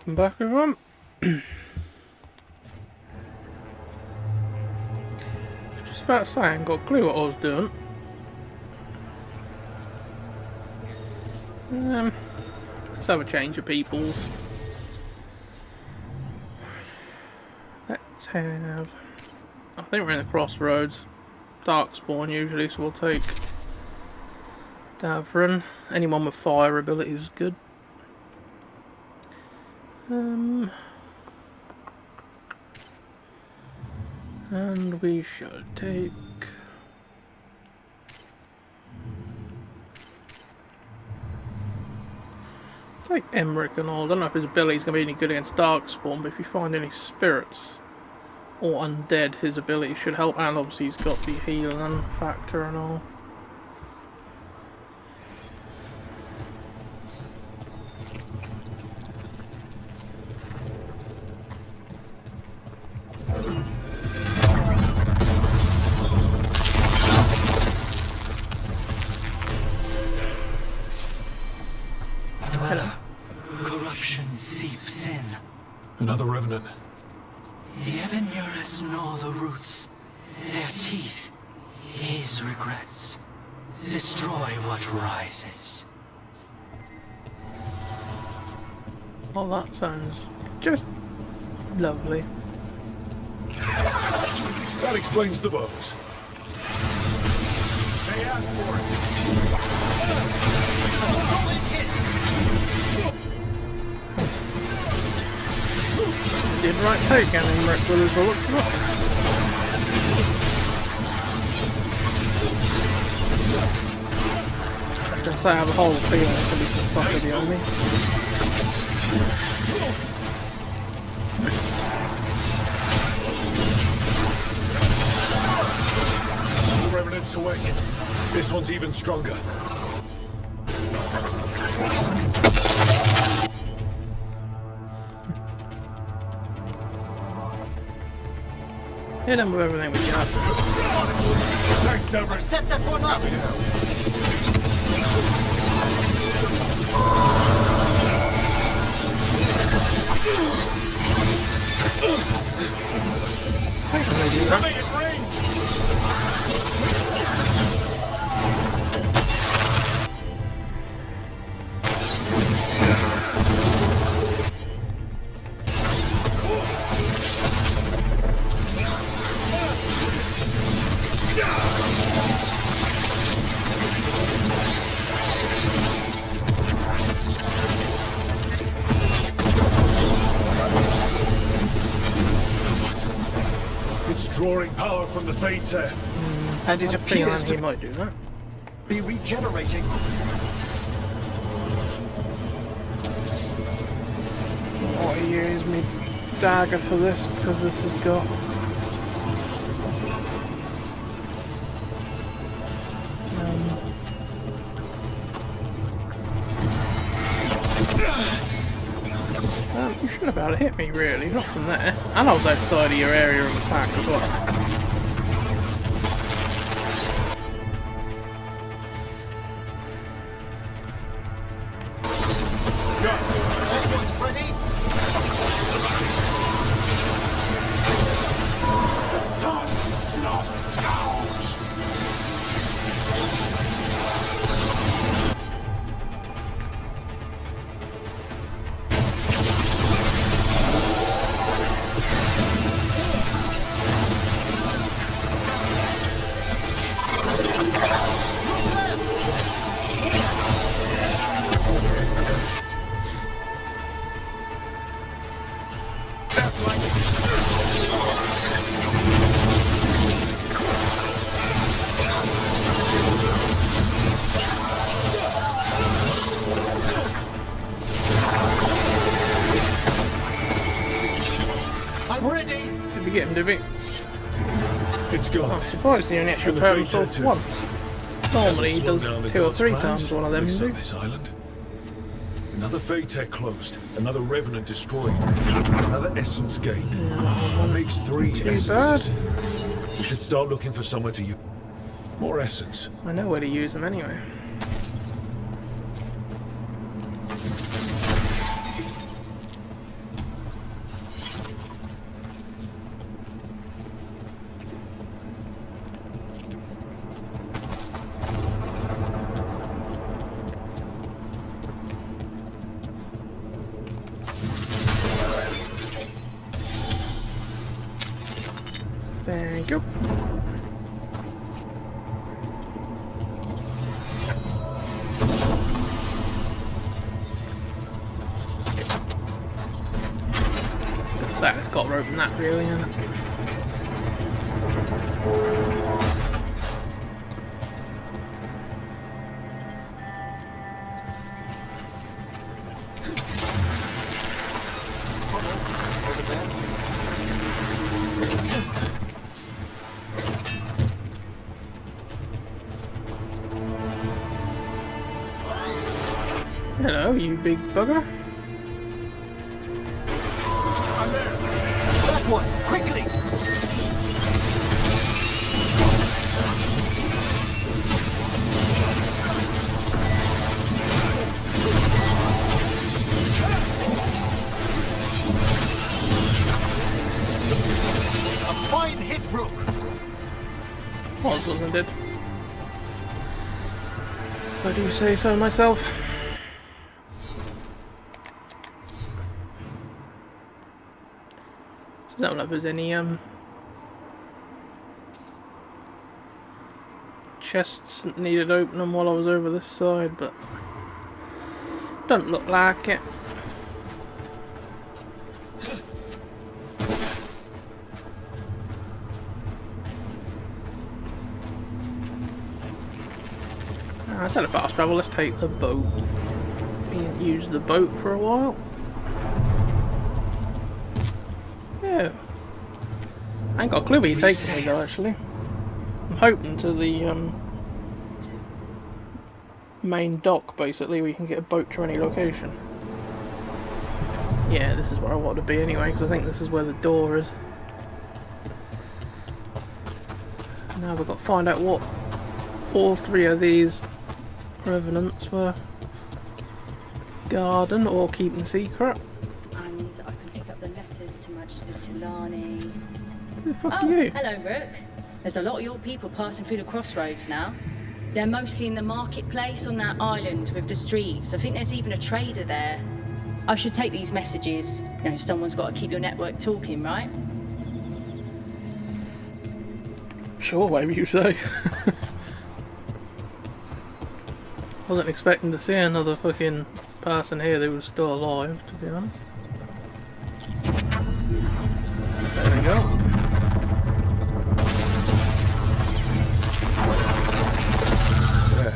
Welcome back, everyone. Just about to say, I ain't got a clue what I was doing. Let's have a change of peoples. Let's have... I think we're in the crossroads. Darkspawn usually, so we'll take Davran. Anyone with fire ability is good. And we shall take... Take Emmerich and all. I don't know if his ability is going to be any good against Darkspawn, but if you find any spirits or undead, his ability should help. And obviously he's got the healing factor and all. Corruption seeps in. Another revenant. The ever nearest gnaw the roots. Their teeth, his regrets. Destroy what rises. Well, that sounds just lovely. That explains the bones. They asked for it. Did right take Emmerich with his bullets. I was going to say I have a whole feeling it's going to be some fucker behind me. The Revenant's awakened. This one's even stronger. Hit him with everything we got. Thanks, Deborah. Set that one up! Coming in range! It's drawing power from the Fates here. And it appears He to might do that. be regenerating. Oh, I use me dagger for this because this has got. You shouldn't have been able to hit me, really. Not from there. And I was outside of your area of attack as well. Everyone's ready? The sun's not out! I'm ready! Did we get him, did we? It's gone. I'm surprised he only actually And the prepared Fates himself too. once. Normally he Slow down does the 2 or gods' 3 plans, times one of them. at least Do. on this island. Another Fate closed. Another Revenant destroyed. Another Essence gained. That makes 3 essences. We should start looking for somewhere to use more essence. I know where to use them anyway. open that really, isn't it? Hello, you big bugger. I'm there. That one, quickly. A fine hit, Rook. Wasn't it? If I do say so myself. I don't know if there's any chests that needed opening while I was over this side, but don't look like it. Instead of fast travel, let's take the boat. We haven't used the boat for a while. Yeah. I ain't got a clue where you're taking me though, actually. I'm hoping to the main dock, basically, where you can get a boat to any location. Yeah, this is where I want to be anyway, because I think this is where the door is. Now we've got to find out what all three of these revenants were guarding or keeping secret. And I can pick up the letters to Magister Tilani. Who the fuck are you? Hello, Rook. There's a lot of your people passing through the crossroads now. They're mostly in the marketplace on that island with the streets. I think there's even a trader there. I should take these messages. You know, someone's got to keep your network talking, right? Sure, whatever you say. Wasn't expecting to see another fucking person here that was still alive, to be honest. There we go. There.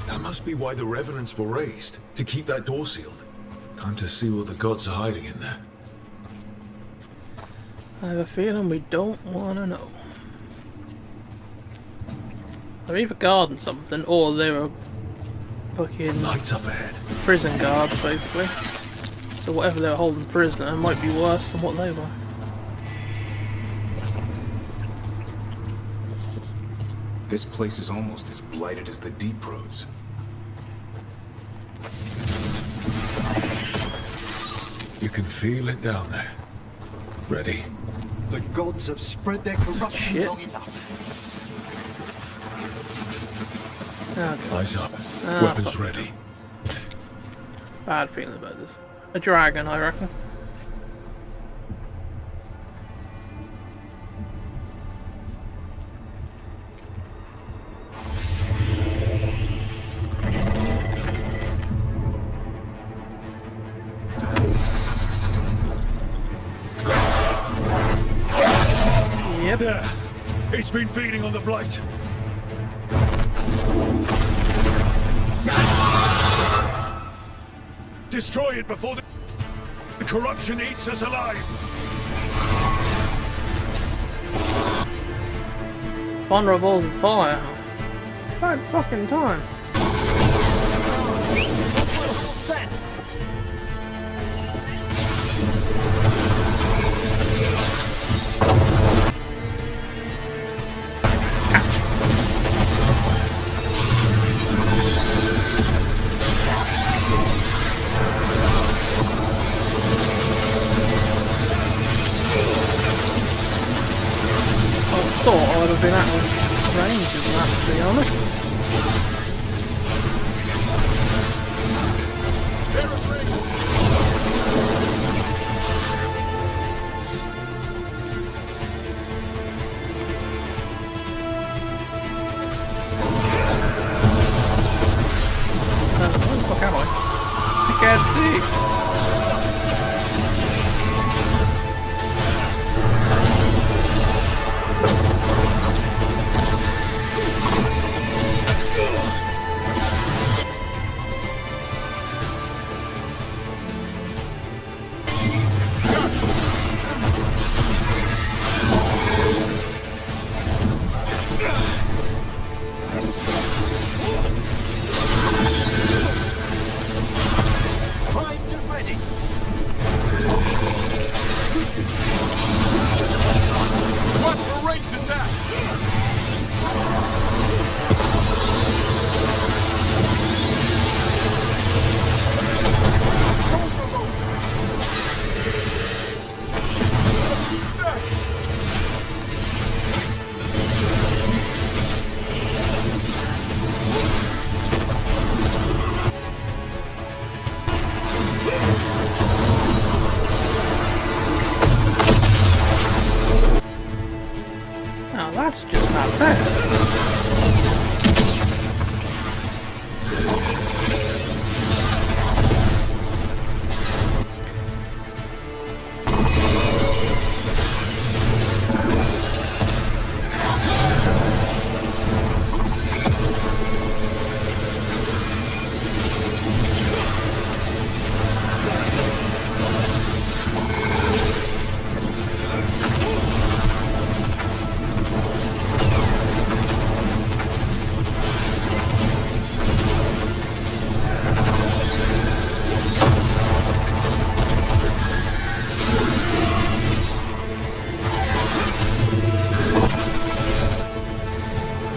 That must be why the revenants were raised, to keep that door sealed. Time to see what the gods are hiding in there. I have a feeling we don't want to know. They're either guarding something, or they're fucking Lights up ahead. prison guards, basically. So whatever they're holding prisoner might be worse than what they were. This place is almost as blighted as the deep roads. You can feel it down there. Ready? The gods have spread their corruption Shit. long enough. Okay. Eyes up. Ah, Weapons ready. Bad feeling about this. A dragon, I reckon. Yep. There. It's been feeding on the blight. Destroy it before the corruption eats us alive. Vulnerable to fire. Bad fucking time. Set. I thought I would have been out of range of that, to be honest. Where the fuck am I? I can't see.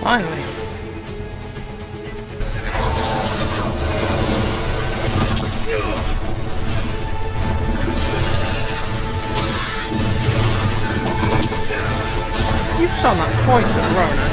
Finally. You've done that twice in a row now.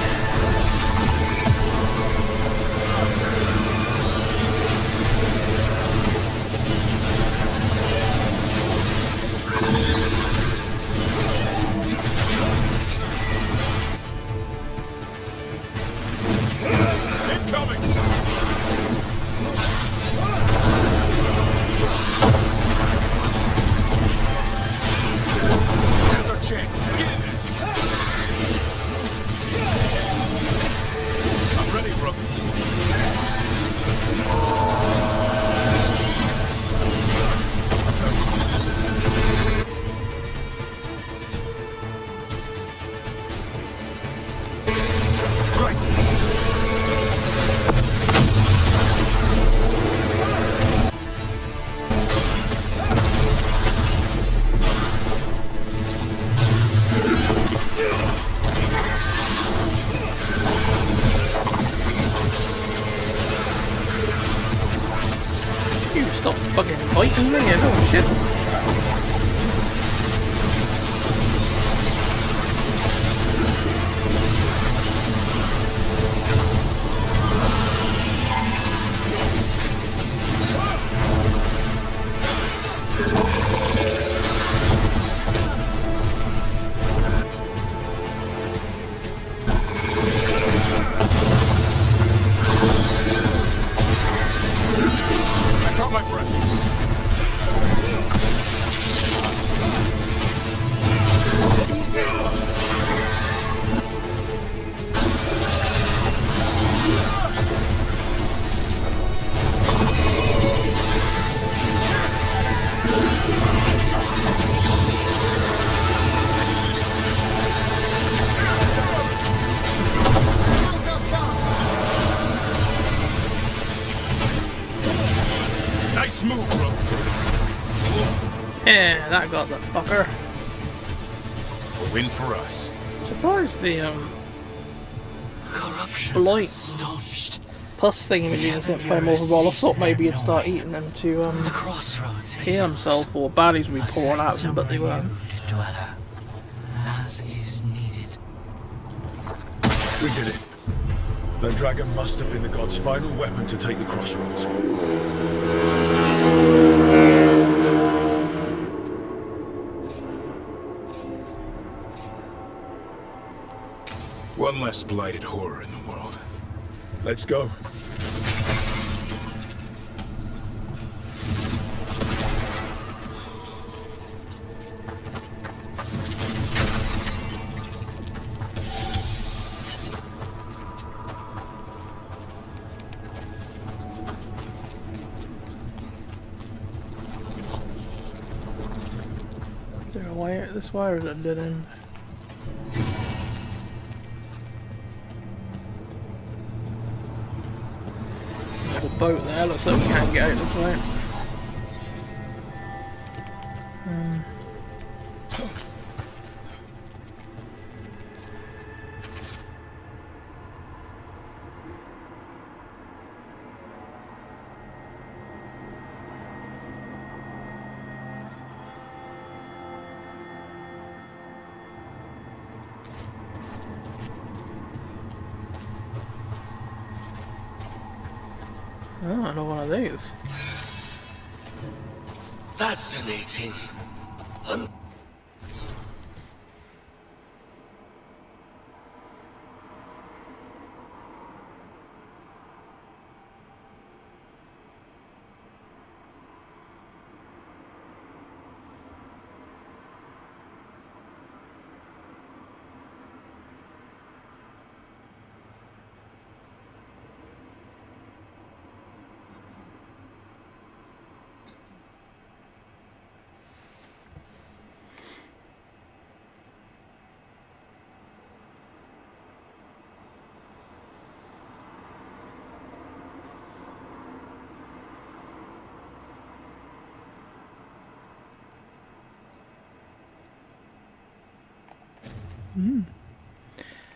You stop fucking fighting me, oh shit. I caught my breath. Nice move, bro. Yeah, that got the fucker. A win for us. Surprised the Corruption. blight Astonished. pus thingamajiggies didn't play more of a role. I thought maybe he'd start eating them to The crossroads. heal himself, or baddies would be pouring out of him, but they weren't. Dweller, as is needed. We did it. That dragon must have been the god's final weapon to take the crossroads. One less blighted horror in the world. Let's go. Is there a way out this way, or is it a dead end? There's a boat there, looks like we can't get out this way. Oh, I know one of these. Fascinating.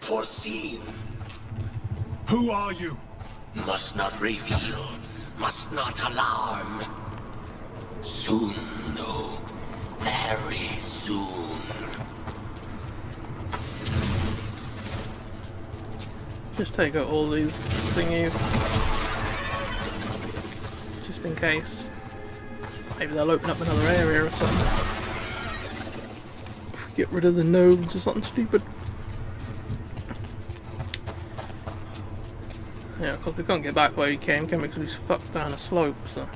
Foreseen. Who are you? Must not reveal. Must not alarm. Soon, though. Very soon. Just take out all these thingies. Just in case. Maybe they'll open up another area or something. Get rid of the nodes or something stupid. Yeah, because we can't get back where we came, can we? Because he's fucked down a slope, so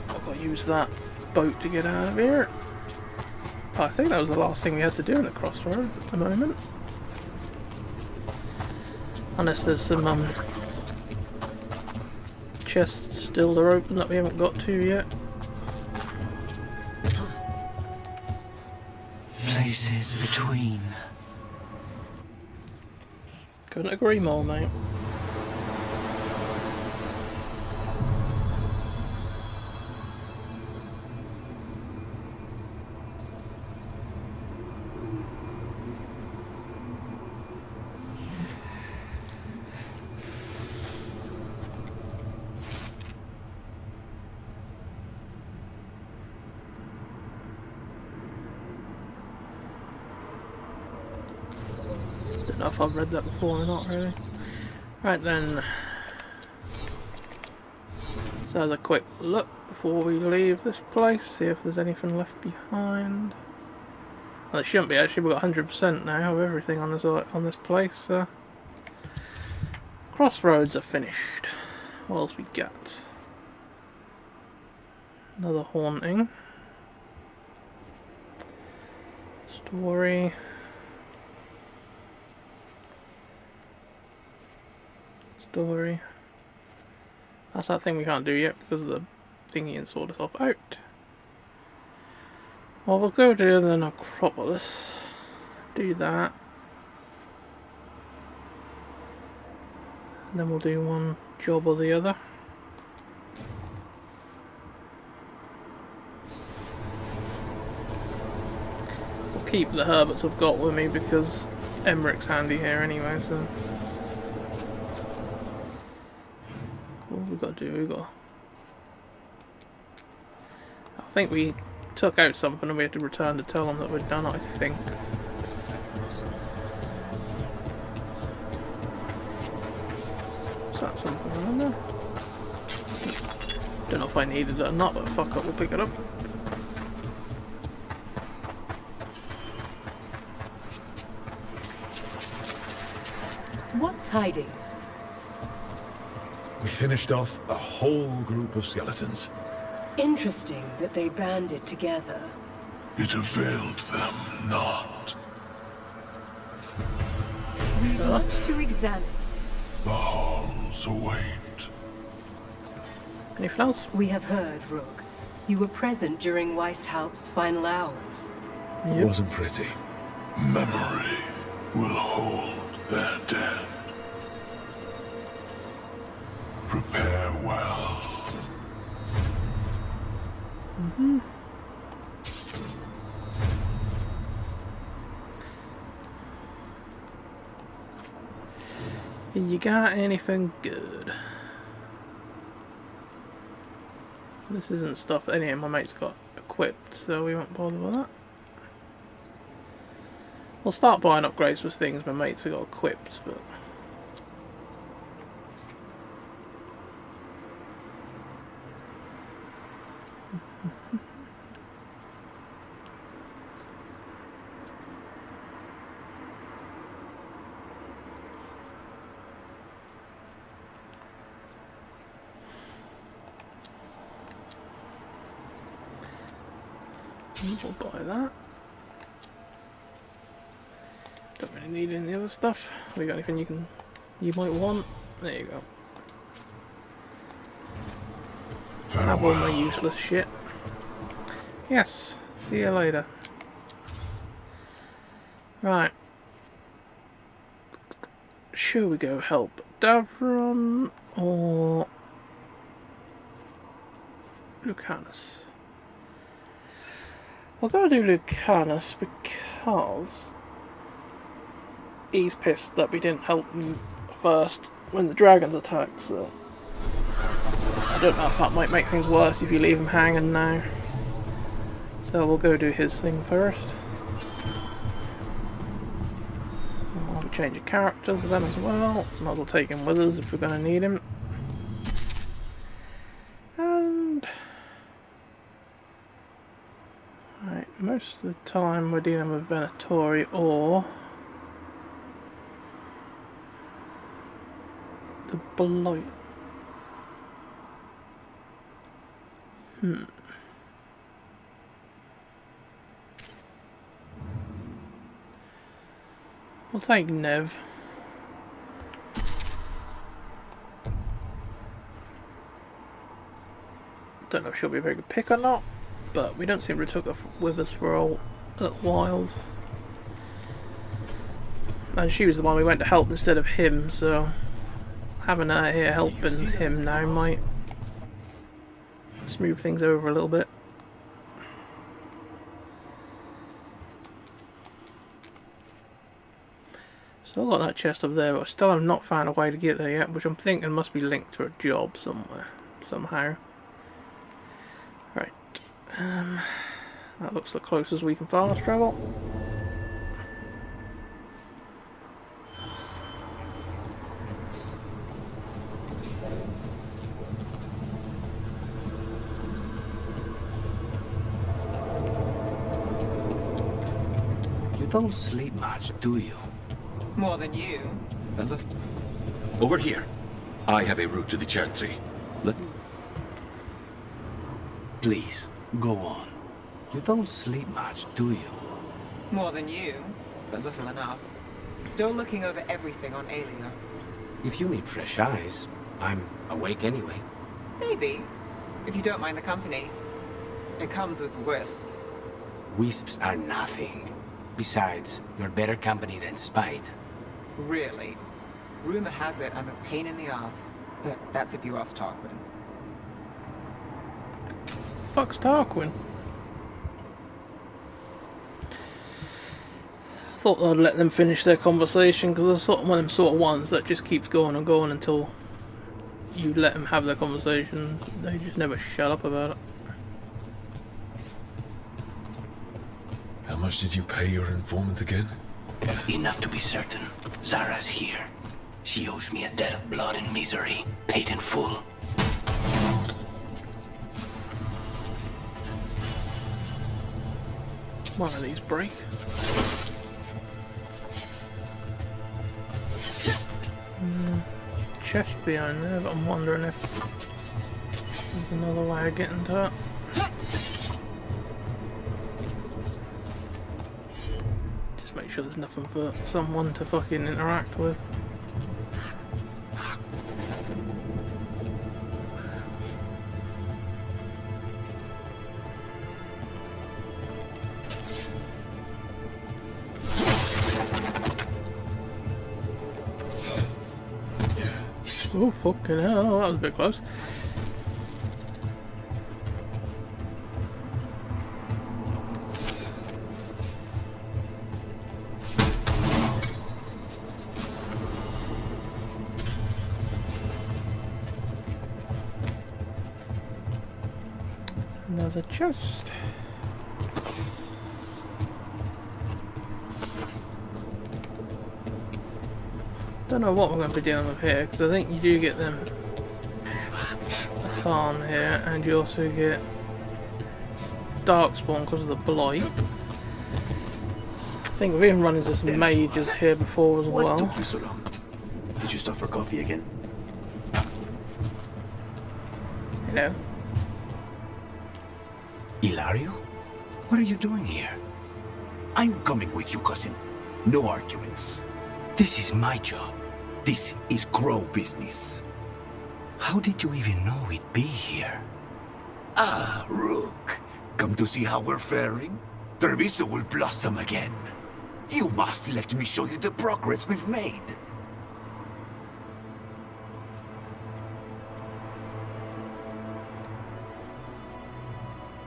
I've got to use that boat to get out of here. I think that was the last thing we had to do in the crossroads at the moment. Unless there's some chests still to open that we haven't got to yet. Places between. Couldn't agree more, mate. Don't know if I've read that before or not, really. Right then. So as a quick look before we leave this place, see if there's anything left behind. Well, there shouldn't be actually. We've got 100% now of everything on this place. So. Crossroads are finished. What else we got? Another haunting. Story. Story. That's that thing we can't do yet because of the thingy and sort itself out. Well, we'll go to the necropolis. Do that. And then we'll do one job or the other. We'll keep the herberts I've got with me because Emmerich's handy here anyway, so. What have we got to do? We've got. I think we took out something and we had to return to tell them that we're done, I think. Is that something on there? Don't know if I needed it or not, but fuck up, we'll pick it up. What tidings? We finished off a whole group of skeletons. Interesting that they banded together. It availed them not. We want to examine. The halls await. Anything else? We have heard, Rook. You were present during Weisthaupt's final hours. It wasn't pretty. Memory will hold their dead. Prepare well. You got anything good? This isn't stuff any of my mates got equipped, so we won't bother with that. We'll start buying upgrades with things my mates have got equipped, but... we'll buy that. Don't really need any other stuff. Have you got anything you might want? There you go. Have all my useless shit. Yes. See you later. Right. Shall we go help Davron or Lucanus? We'll go do Lucanus because because he's pissed that we didn't help him first when the dragons attacked, so I don't know if that might make things worse if you leave him hanging now. So we'll go do his thing first. We'll have a change of characters then as well. Might as well take him with us if we're going to need him. And right, most of the time we're dealing with Venatori or the Blight. We'll take Nev. Don't know if she'll be a very good pick or not, but we don't seem to have took her with us for a little whiles. And she was the one we went to help instead of him, so having her here helping him now might smooth things over a little bit. Still got that chest up there, but I still have not found a way to get there yet, which I'm thinking must be linked to a job somewhere, somehow. Right, that looks the closest we can fast travel. You don't sleep much, do you? More than you. Over here. I have a route to the Chantry. Please, go on. You don't sleep much, do you? More than you, but little enough. Still looking over everything on Aelia. If you need fresh eyes, I'm awake anyway. Maybe, if you don't mind the company. It comes with wisps. Wisps are nothing. Besides, you're better company than Spite. Really. Rumor has it I'm a pain in the ass. But that's if you ask Tarquin. Fuck's Tarquin? Thought I'd let them finish their conversation, because they're sort of one of them sort of ones that just keeps going and going until you let them have their conversation. They just never shut up about it. How much did you pay your informant again? Enough to be certain. Zara's here. She owes me a debt of blood and misery, paid in full. One of these break. Chest behind there, but I'm wondering if there's another way of getting to it. Just make sure there's nothing for someone to fucking interact with. Oh, fucking hell, that was a bit close. Another chest. Don't know what we're going to be dealing with here, because I think you do get them a Tarn here, and you also get Darkspawn because of the Blight. I think we've even run into some mages here before as well. What took you so long? Did you stop for coffee again? Hello. Ilario? What are you doing here? I'm coming with you, cousin. No arguments. This is my job. This is Crow business. How did you even know we'd be here? Ah, Rook. Come to see how we're faring? Treviso will blossom again. You must let me show you the progress we've made.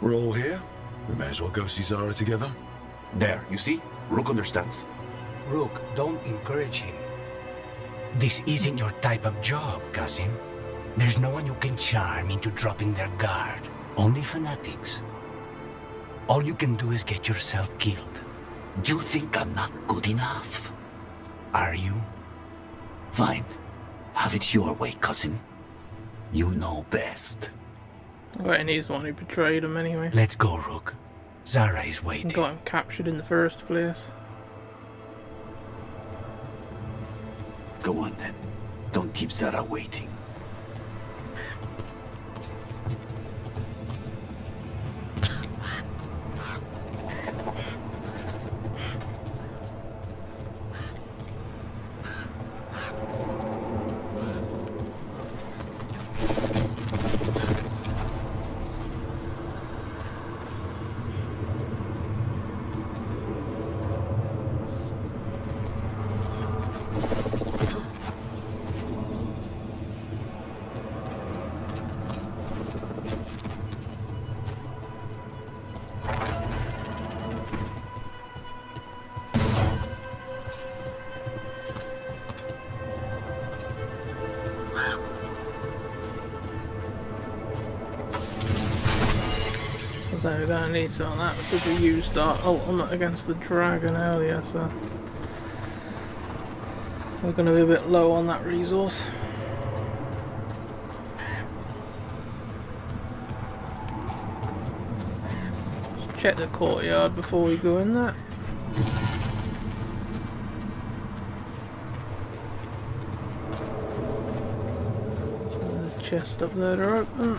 We're all here. We may as well go see Zara together. There, you see? Rook understands. Rook, don't encourage him. This isn't your type of job, cousin. There's no one you can charm into dropping their guard. Only fanatics. All you can do is get yourself killed. You think I'm not good enough? Are you? Fine. Have it your way, cousin. You know best. Right, and he's the one who betrayed him anyway. Let's go, Rook. Zara is waiting. Got him captured in the first place. Go on then. Don't keep Zara waiting. So we're gonna need some of that because we used our ultimate against the dragon earlier, so we're gonna be a bit low on that resource. Just check the courtyard before we go in there. The chest up there to open.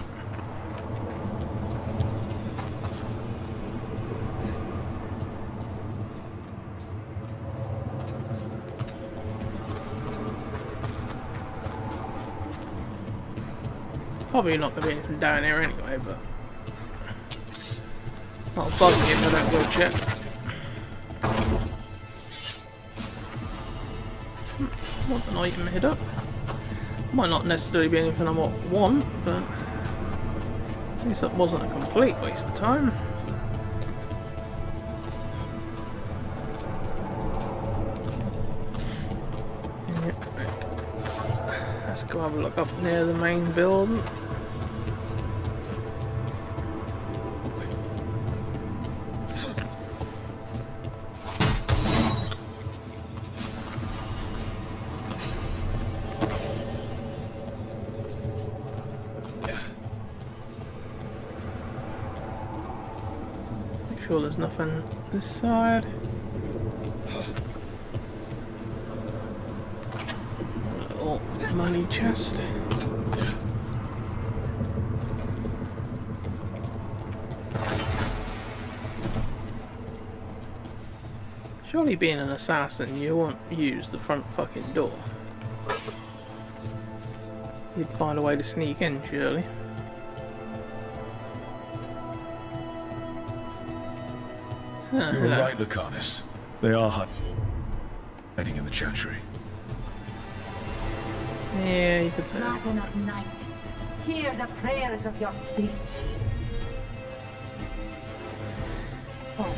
Probably not going to be anything down here anyway, but that'll bug me if I don't go check. Want an item hid up. Might not necessarily be anything I want, but at least that wasn't a complete waste of time. Yep, right. Let's go have a look up near the main building. Sure there's nothing this side. A little money chest. Surely being an assassin you won't use the front fucking door. You'd find a way to sneak in, surely. You're right, Lucanus. They are hiding in the chantry. Yeah, you could say. Dragon of night, hear the prayers of your faith. Oh.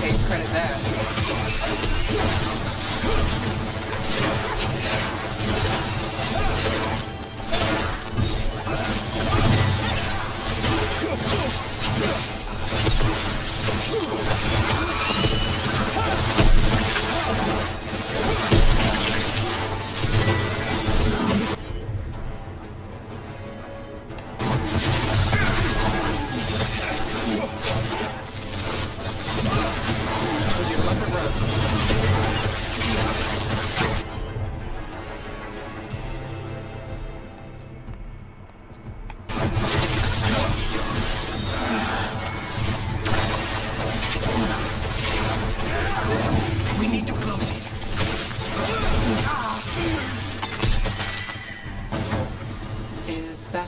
Take credit there.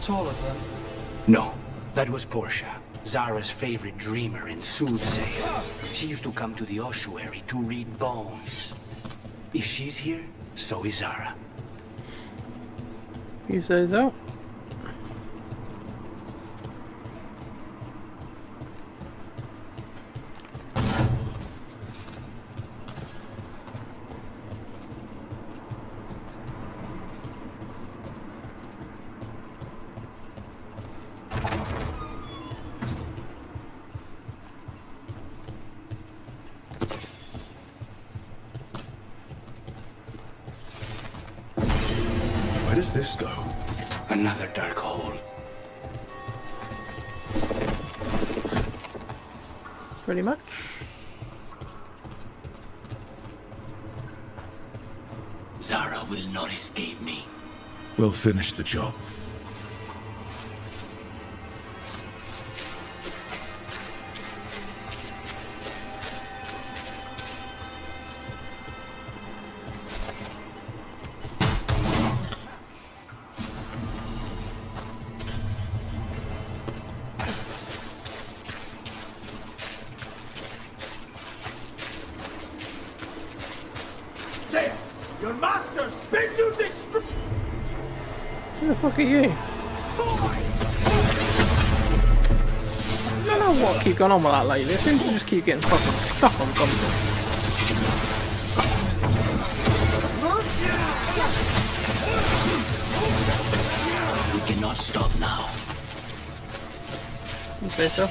taller then? No, that was Portia, Zara's favorite dreamer and soothsayer. She used to come to the ossuary to read bones. If she's here, so is Zara. You say so? Where does this go? Another dark hole. Pretty much. Zara will not escape me. We'll finish the job. Your masters bid you destroy. Who the fuck are you? I don't know what keep going on with that lately. It seems to just keep getting fucking stuck on something. We cannot stop now. You say so?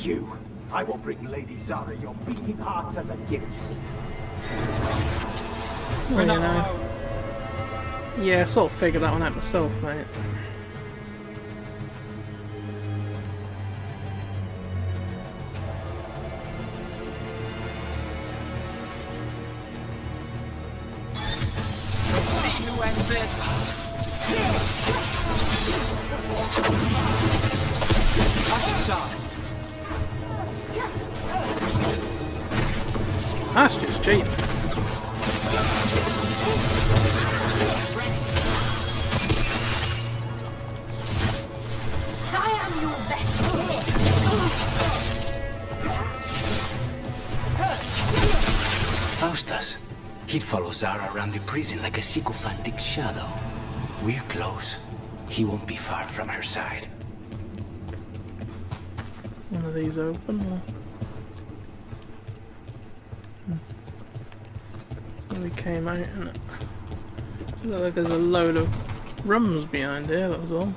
You. I will bring Lady Zara your beating hearts as a gift. Well, you know. Yeah, I sort of figured that one out myself, mate. See who ends this. That's just cheap. I am your best. Faustus. He'd follow Zara around the prison like a sycophantic shadow. We're close. He won't be far from her side. One of these open or... We came out and it looked like there's a load of rooms behind here, that was all.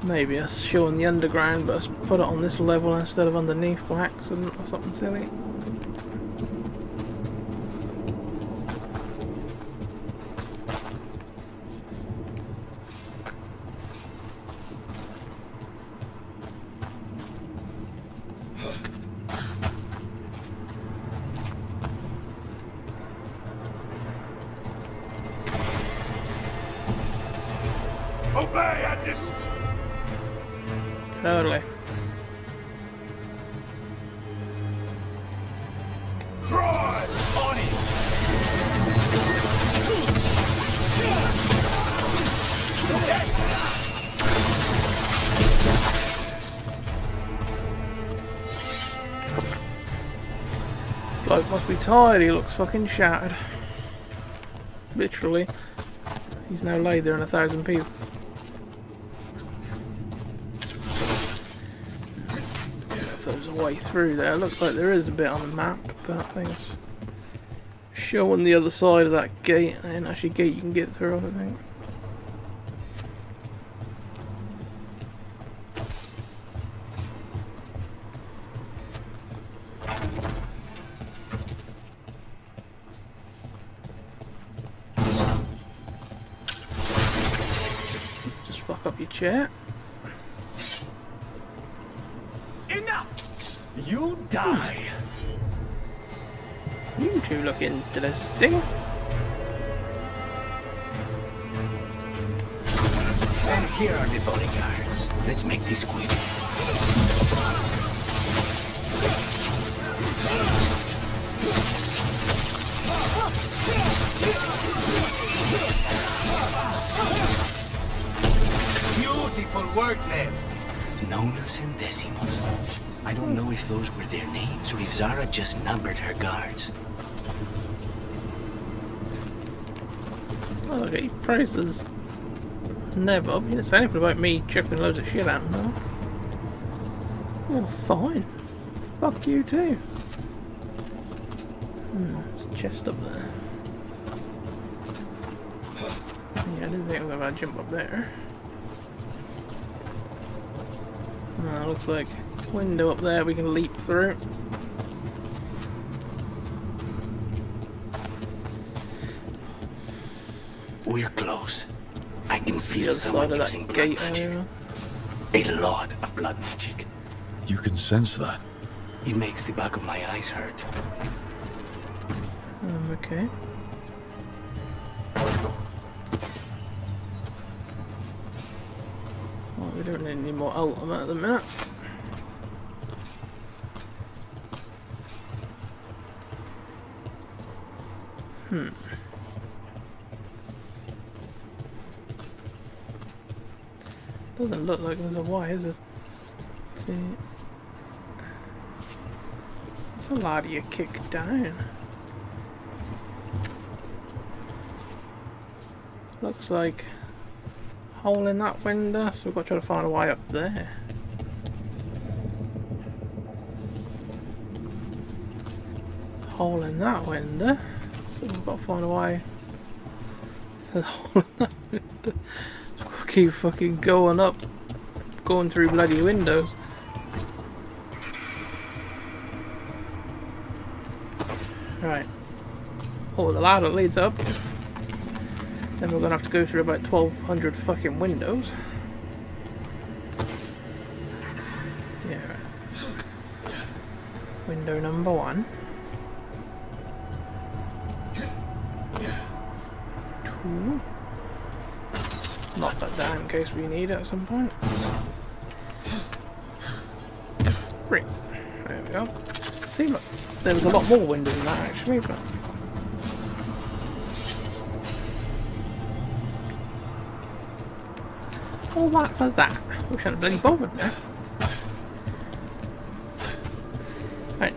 Maybe us showing the underground, but us put it on this level instead of underneath by accident or something silly. Obey at this. Totally. Try on it. Bloke must be tired, he looks fucking shattered. Literally. He's now laid there in 1,000 pieces. If there's a way through there, looks like there is a bit on the map, but I think it's showing the other side of that gate. And actually a gate you can get through, I think. Fuck up your chair. Enough! You die. You two look interesting. And here are the bodyguards. Let's make this quick. Beautiful work, Lev. Nonas and Decimos. I don't know if those were their names or if Zara just numbered her guards. Oh, he praises. Never. He didn't say anything about me chucking loads of shit at him, no. Well, fine. Fuck you too. There's a chest up there. Yeah, I didn't think I was going to jump up there. Looks like a window up there we can leap through. We're close. I can The feel other someone side of using that blood gate magic. area. A lot of blood magic. You can sense that. It makes the back of my eyes hurt. Okay. Well, we don't need any more ultimate at the minute. Doesn't look like there's a Y, is it? See. There's a lot of you kicked down. Looks like a hole in that window, so we've got to try to find a way up there. Hole in that window, so we've got to find a way. The hole in that window. So we'll keep fucking going up, going through bloody windows. Right. Oh, the ladder leads up. Then we're gonna have to go through about 1,200 fucking windows. Yeah. Right. Window number 1. 2. Lock that down in case we need it at some point. 3. There we go. Seemed like there was a lot more windows than that actually, but. All that for that. We shouldn't have bloody bothered now. Right.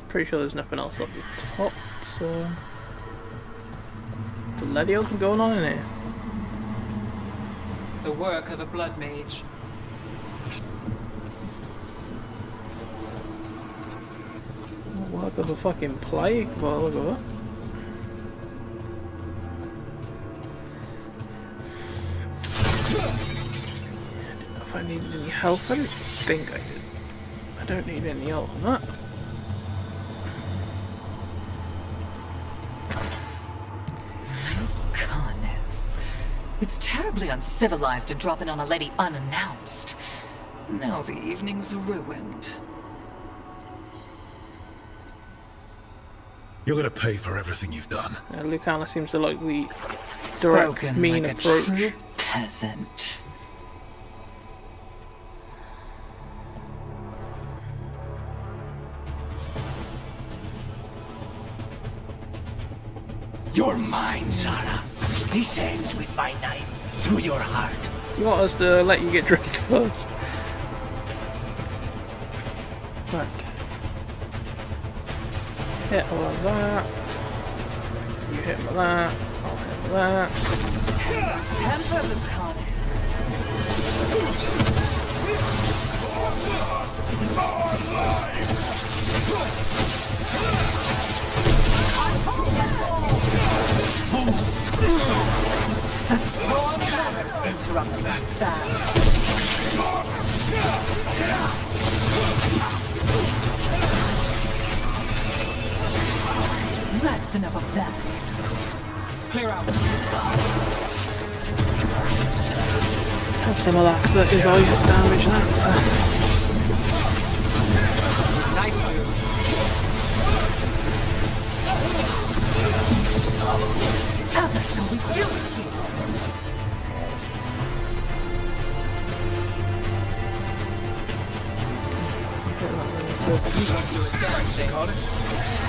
Pretty sure there's nothing else up the top, so. Bloody hell's going on in here? The work of a blood mage. Work of a fucking plague? Well, look at that. I don't know if I needed any health. I don't think I did. I don't need any health on that. Goodness. It's terribly uncivilized to drop in on a lady unannounced. Now the evening's ruined. You're gonna pay for everything you've done. Lucana seems to like the direct, Spoken mean like approach. a true peasant. You're mine, Zara. This ends with my knife through your heart. You want us to let you get dressed first? Right. Hit him with that. You hit him with that. I'll hit him with that. Temper Interrupting that. That's enough of that. Clear out. Have some of that, 'cause that is ice damage, that's Nice move. How the hell we do it here?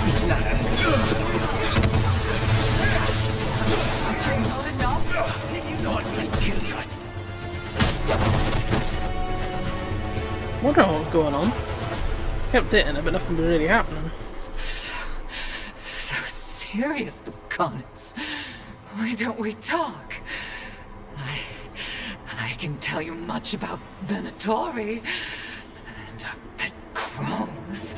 It's not. Not until you're... wonder what was going on. Kept hitting it, but nothing was really happening. So serious, the Connors. Why don't we talk? I can tell you much about the Notori and the crows.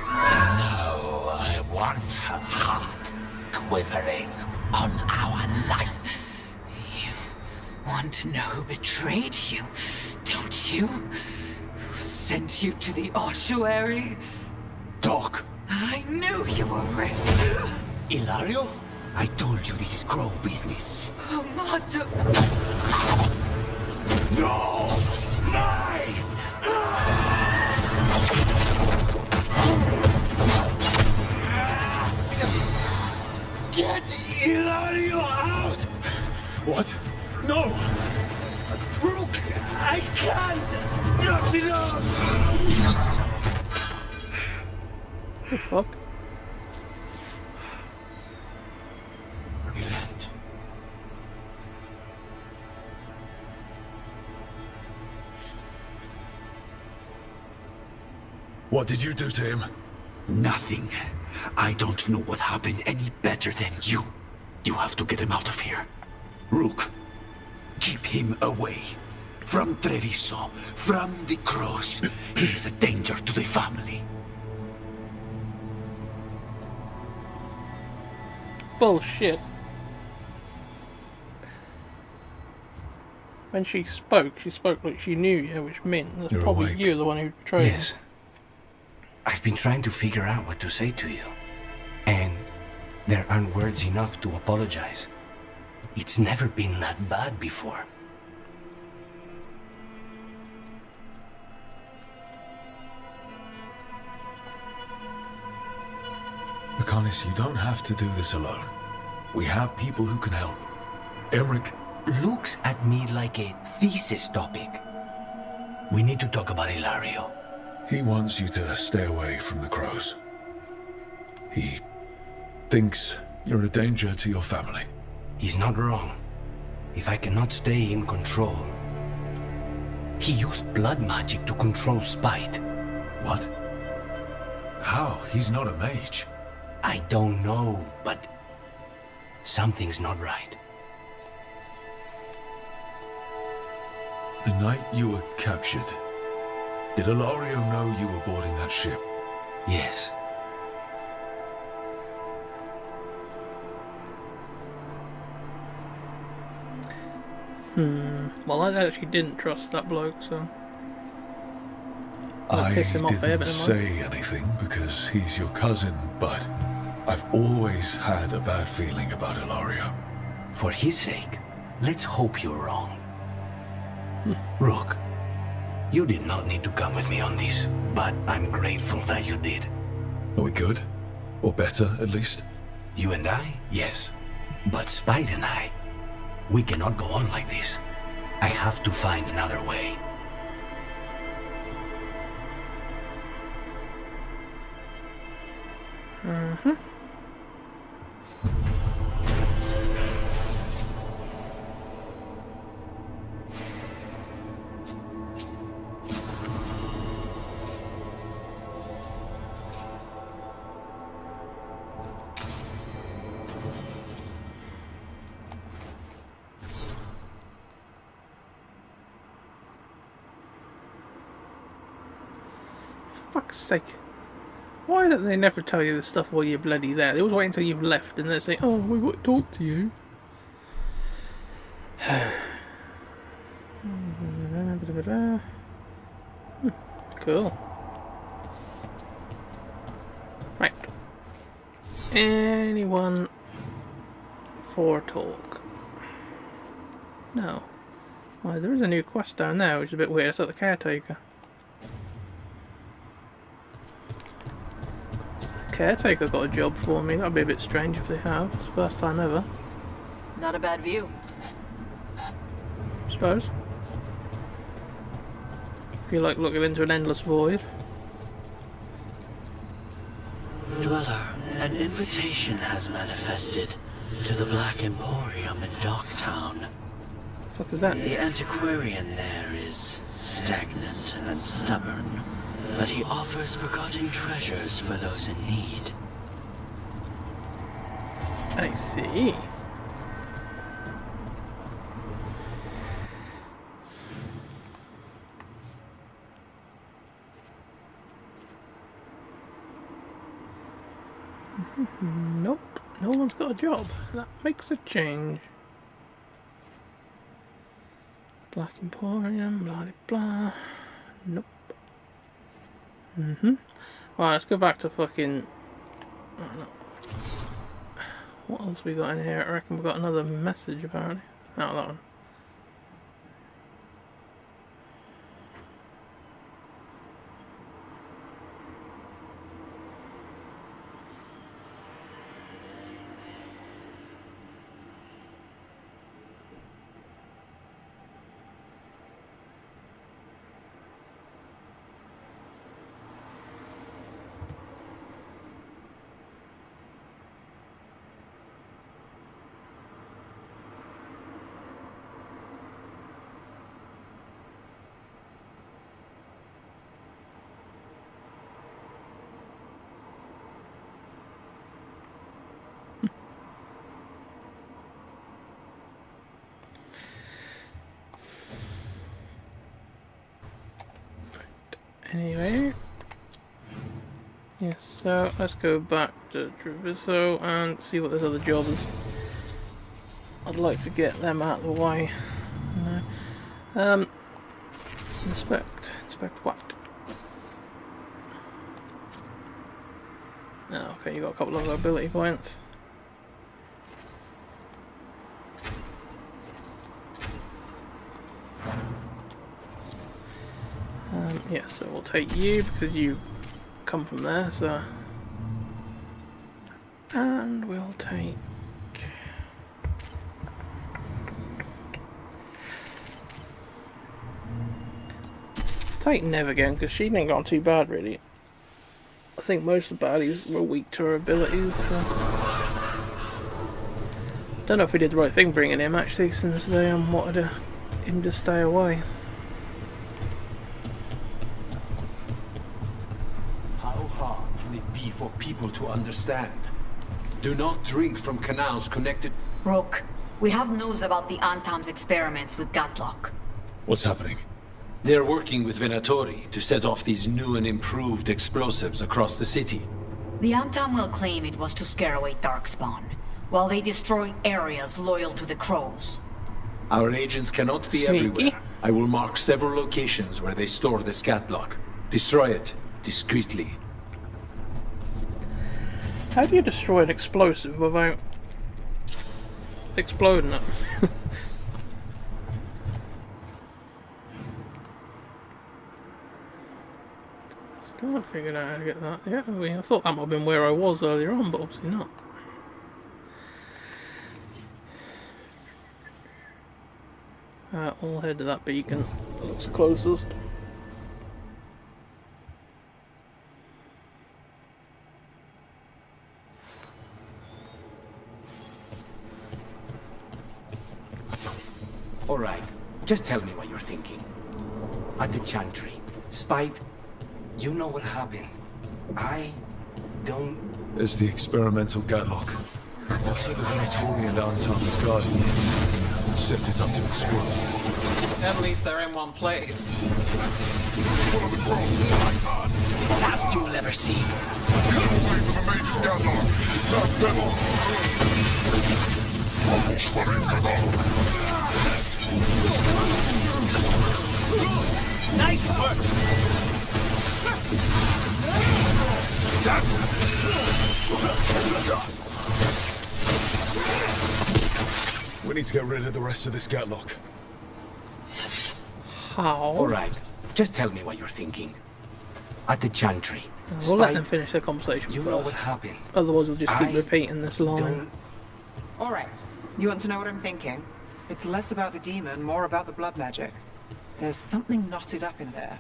No, I want her heart quivering on our life. You want to know who betrayed you, don't you? Who sent you to the ossuary? Talk. I knew you were a risk. Ilario? I told you this is crow business. Amato. No! Mine! Get Ilario out! What? No! Rook, I can't! That's enough! The fuck? Relent. What did you do to him? Nothing. I don't know what happened any better than you. You have to get him out of here. Rook, keep him away. From Treviso, from the cross. He is a danger to the family. Bullshit. When she spoke like she knew you, which meant that's You're probably awake. you the one who betrayed Yes. I've been trying to figure out what to say to you. And there aren't words enough to apologize. It's never been that bad before. Mechanis, you don't have to do this alone. We have people who can help. Emmerich, Looks at me like a thesis topic. We need to talk about Ilario. he wants you to stay away from the crows. He thinks you're a danger to your family. He's not wrong. If I cannot stay in control... He used blood magic to control spite. What? How? He's not a mage. I don't know, but... something's not right. The night you were captured, did Ilario know you were boarding that ship? Yes. Well, I actually didn't trust that bloke, so... I piss him off there, didn't but never say anything because he's your cousin, but I've always had a bad feeling about Ilario. For his sake, let's hope you're wrong. Rook, you did not need to come with me on this, but I'm grateful that you did. Are we good? Or better, at least? You and I? Yes. But Spite and I, we cannot go on like this. I have to find another way. Fuck's sake. Why don't they never tell you this stuff while you're bloody there? They always wait until you've left and they say, oh, we want to talk to you. Cool. Right. anyone for talk? No. Well, there is a new quest down there, which is a bit weird. It's at the caretaker. The caretaker got a job for me. That'd be a bit strange if they have. It's the first time ever. Not a bad view. Suppose. If you like looking into an endless void. Dweller, an invitation has manifested to the Black Emporium in Docktown. What is that? The antiquarian there is stagnant and stubborn, but he offers forgotten treasures for those in need. I see. Nope, no one's got a job. That makes a change. Black Emporium, blah blah. Nope. Right, let's go back to fucking. I don't know. What else we got in here? I reckon we got another message apparently. Oh, that one. Anyway, yes, so let's go back to Treviso and see what this other job is. I'd like to get them out of the way. No. Inspect what? Oh, okay, you got a couple of ability points. Yes, so we'll take you because you come from there, so. And we'll take. Take Nev again because she didn't gone too bad really. I think most of the baddies were weak to her abilities, so. Don't know if we did the right thing bringing him actually, since they wanted him to stay away. For people to understand. Do not drink from canals connected. Rook, we have news about the Antam's experiments with Gatlock. What's happening? They're working with Venatori to set off these new and improved explosives across the city. The Antam will claim it was to scare away Darkspawn, while they destroy areas loyal to the Crows. Our agents cannot be everywhere. I will mark several locations where they store the Scatlock. Destroy it discreetly. How do you destroy an explosive without exploding it? Still haven't figured out how to get that. Yeah, I thought that might have been where I was earlier on, but obviously not. We'll head to that beacon. That looks closest. All right, just tell me what you're thinking. At the Chantry, Spite, you know what happened. I don't... There's the experimental Gatlock. Looks like the Venatori and Antam's guarding it. Set it up to explode. At least they're in one place. Last you'll ever see. Get away from the Mage's Gatlock! Not settle! Vamos, Veilguard! Nice work! We need to get rid of the rest of this Gatlock. How? Alright, just tell me what you're thinking. At the Chantry. We'll let them finish their conversation You first. know what happened. Otherwise we'll just keep repeating this line. Alright, you want to know what I'm thinking? It's less about the demon, more about the blood magic. There's something knotted up in there.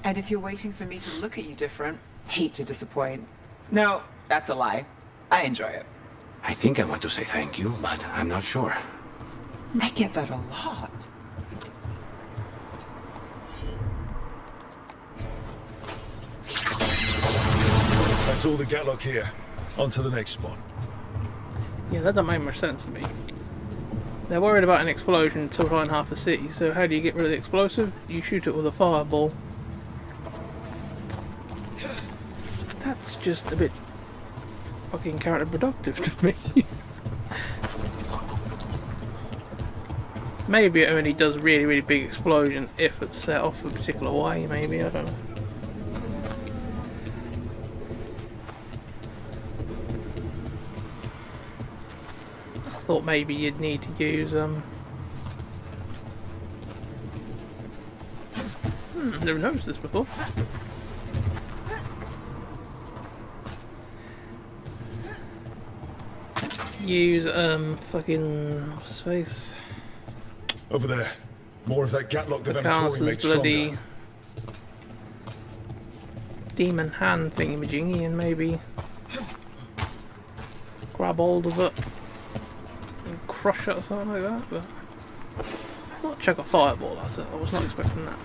And if you're waiting for me to look at you different, hate to disappoint. No, that's a lie. I enjoy it. I think I want to say thank you, but I'm not sure. I get that a lot. That's all the Gatlock here. On to the next spot. Yeah, that doesn't make much sense to me. They're worried about an explosion to try and half the city, so how do you get rid of the explosive? You shoot it with a fireball. That's just a bit fucking counterproductive to me. Maybe it only does really, really big explosion if it's set off a particular way, maybe, I don't know. I thought maybe you'd need to use never noticed this before. Use fucking space. Over there. More of that Gatlock the Venatori Vacance's makes bloody stronger. demon hand thingy-majingy and maybe grab hold of it and crush it or something like that, but not check a fireball at it. I was not expecting that.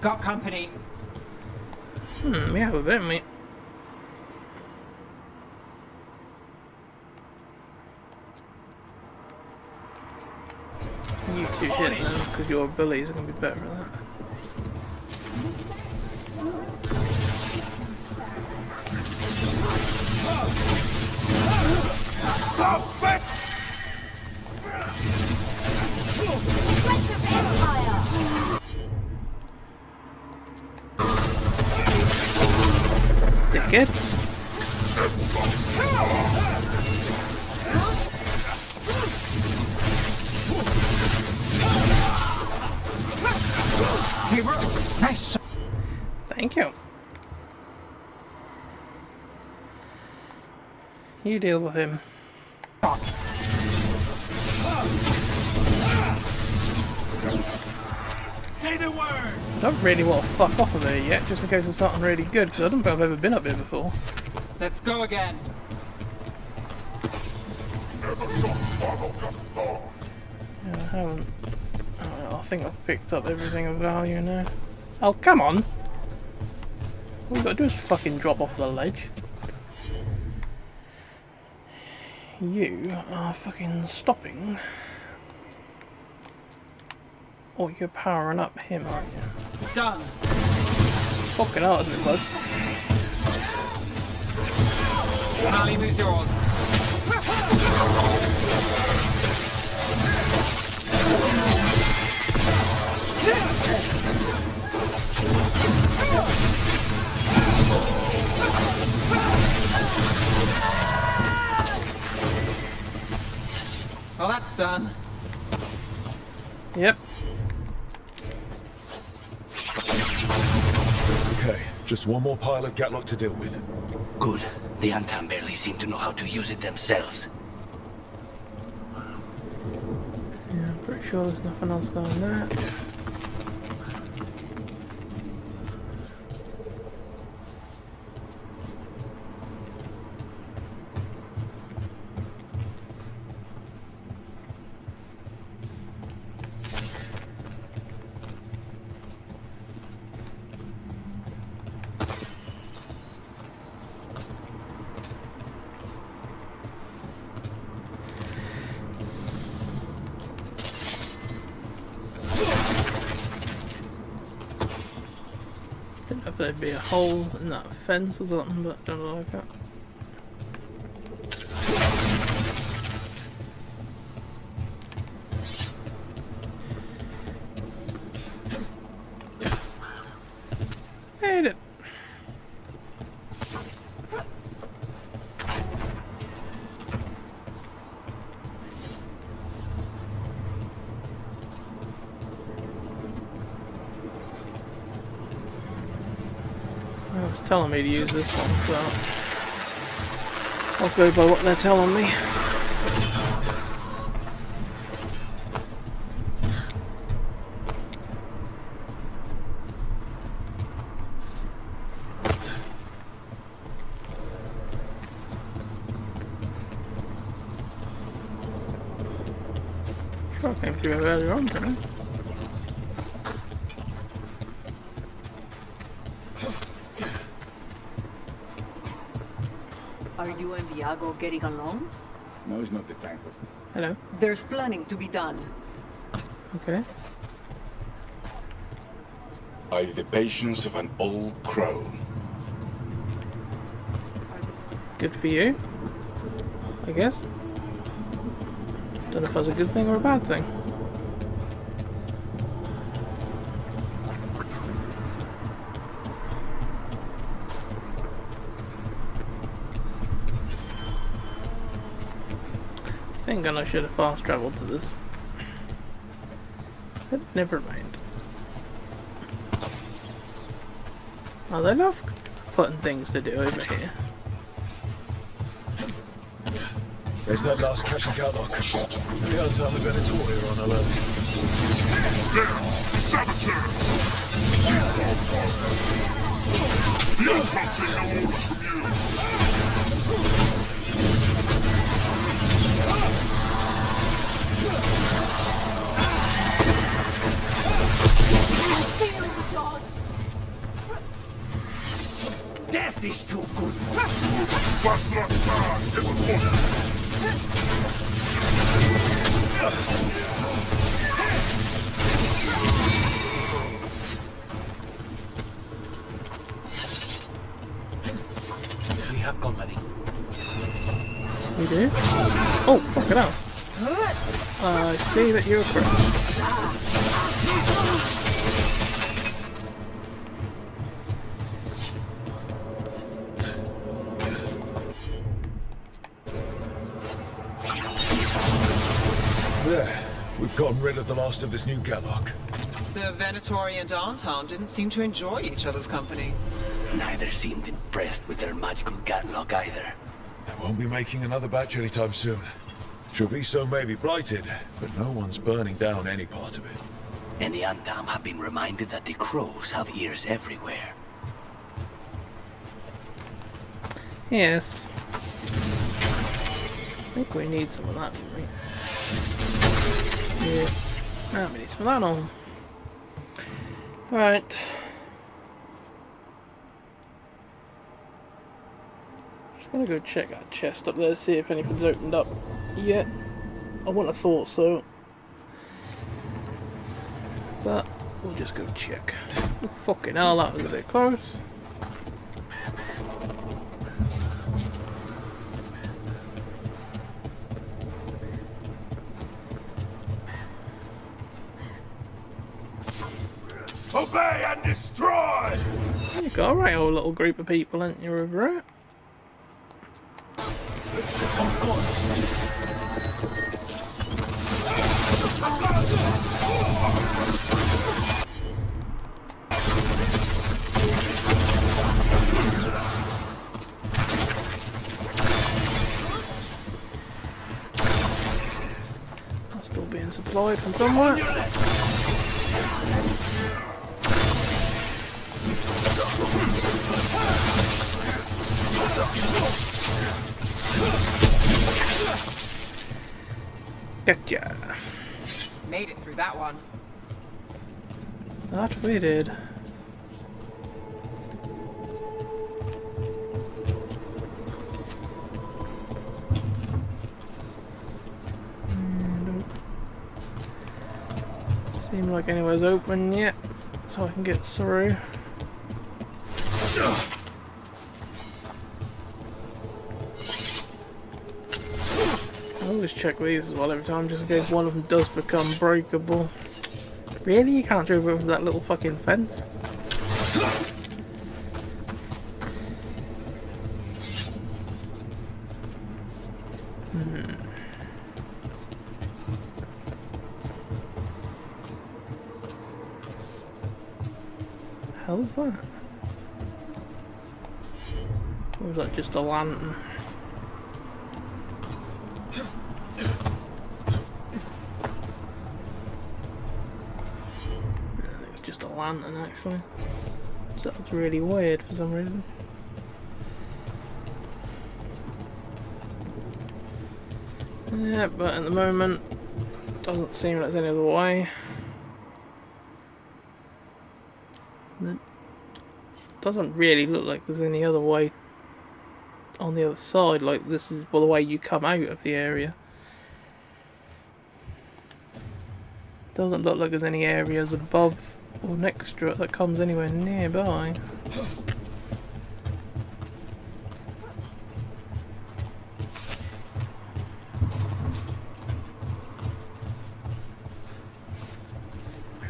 Got company. We have a bit, mate. You two hit them because your abilities are going to be better at that. Dickhead. Nice. Thank you. You deal with him. Say the word. I don't really want to fuck off of there yet, just in case it's something really good, because I don't think I've ever been up here before. Let's go again. Yeah, I haven't. I think I've picked up everything of value now. Oh, come on! All we've got to do is fucking drop off the ledge. You are fucking stopping. Or you're powering up him, aren't you? Done. Fucking hell, isn't it, bud? Malibu's yours. Well, that's done. Yep. Okay, just one more pile of Gatlock to deal with. Good. The Antam barely seem to know how to use it themselves. Yeah, I'm pretty sure there's nothing else down there. Didn't know if there'd be a hole in that fence or something, but don't look like that. telling me to use this one, so I'll go by what they're telling me. Sure, I came through earlier on, didn't I? Are you and Viago getting along? No, it's not the time for... Hello. There's planning to be done. Okay. By the patience of an old crow. Good for you, I guess. Don't know if that's a good thing or a bad thing. I think I should have fast travelled to this. But never mind. Oh, they love putting things to do over here. There's that last catching catlock. The outside of Venatori on alert. There! Saboteurs! The Untold take no orders from Death is too good. Was not bad, it was good. We have company. We do? Oh, fuck it out. I see that you're correct. There. We've gotten rid of the last of this new catlock. The Venatori and Anton didn't seem to enjoy each other's company. Neither seemed impressed with their magical catlock either. They won't be making another batch anytime soon. Treviso may be blighted, but no one's burning down any part of it. And the Antam have been reminded that the crows have ears everywhere. Yes. I think we need some of that, don't we? Yeah. We need some of that on. Right. Just gonna go check that chest up there, see if anything's opened up yet. I wouldn't have thought so. But we'll just go check. Oh, fucking hell, that was a bit close. Obey and destroy! You got a right old little group of people, ain't you, over it? That's still being supplied from somewhere. Gotcha. Made it through that one. That we did. Seem like anywhere's open yet, so I can get through. I always check these as well every time, just in case one of them does become breakable. Really? You can't jump over that little fucking fence? Hell's that? Or was that just a lantern? I think it's just a lantern actually. So that was really weird for some reason. Yeah, but at the moment, doesn't seem like there's any other way. It doesn't really look like there's any other way on the other side, like this is the way you come out of the area. Doesn't look like there's any areas above or next to it that comes anywhere nearby.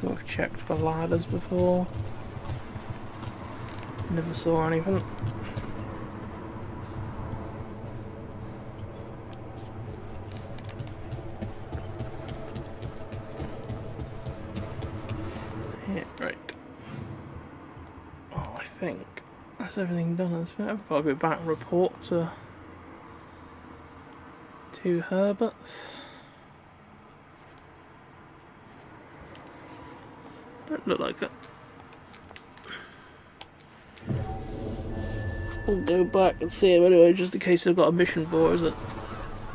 Sure, I've checked for ladders before. Never saw anything. Yeah, right. Oh, I think that's everything done as well. I've got to go back and report to Herbert's. Don't look like it. I'll go back and see him anyway, just in case they've got a mission for us that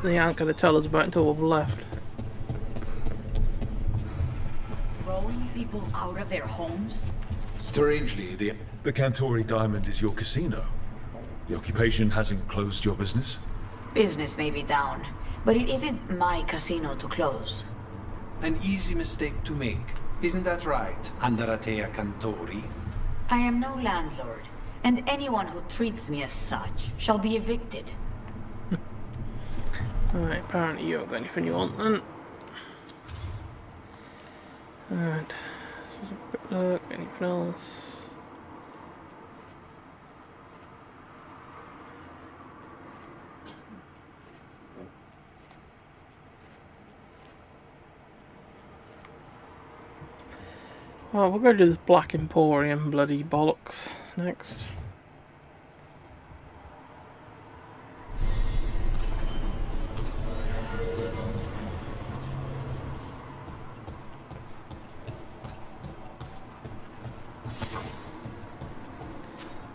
they aren't going to tell us about until we've left. Throwing people out of their homes? Strangely, the Cantori Diamond is your casino. The occupation hasn't closed your business? Business may be down, but it isn't my casino to close. An easy mistake to make. Isn't that right, Andaratea Cantori? I am no landlord, and anyone who treats me as such shall be evicted. Alright, apparently you haven't got anything you want then. Alright, just a quick look, anything else? Well, we'll go do this Black Emporium bloody bollocks next.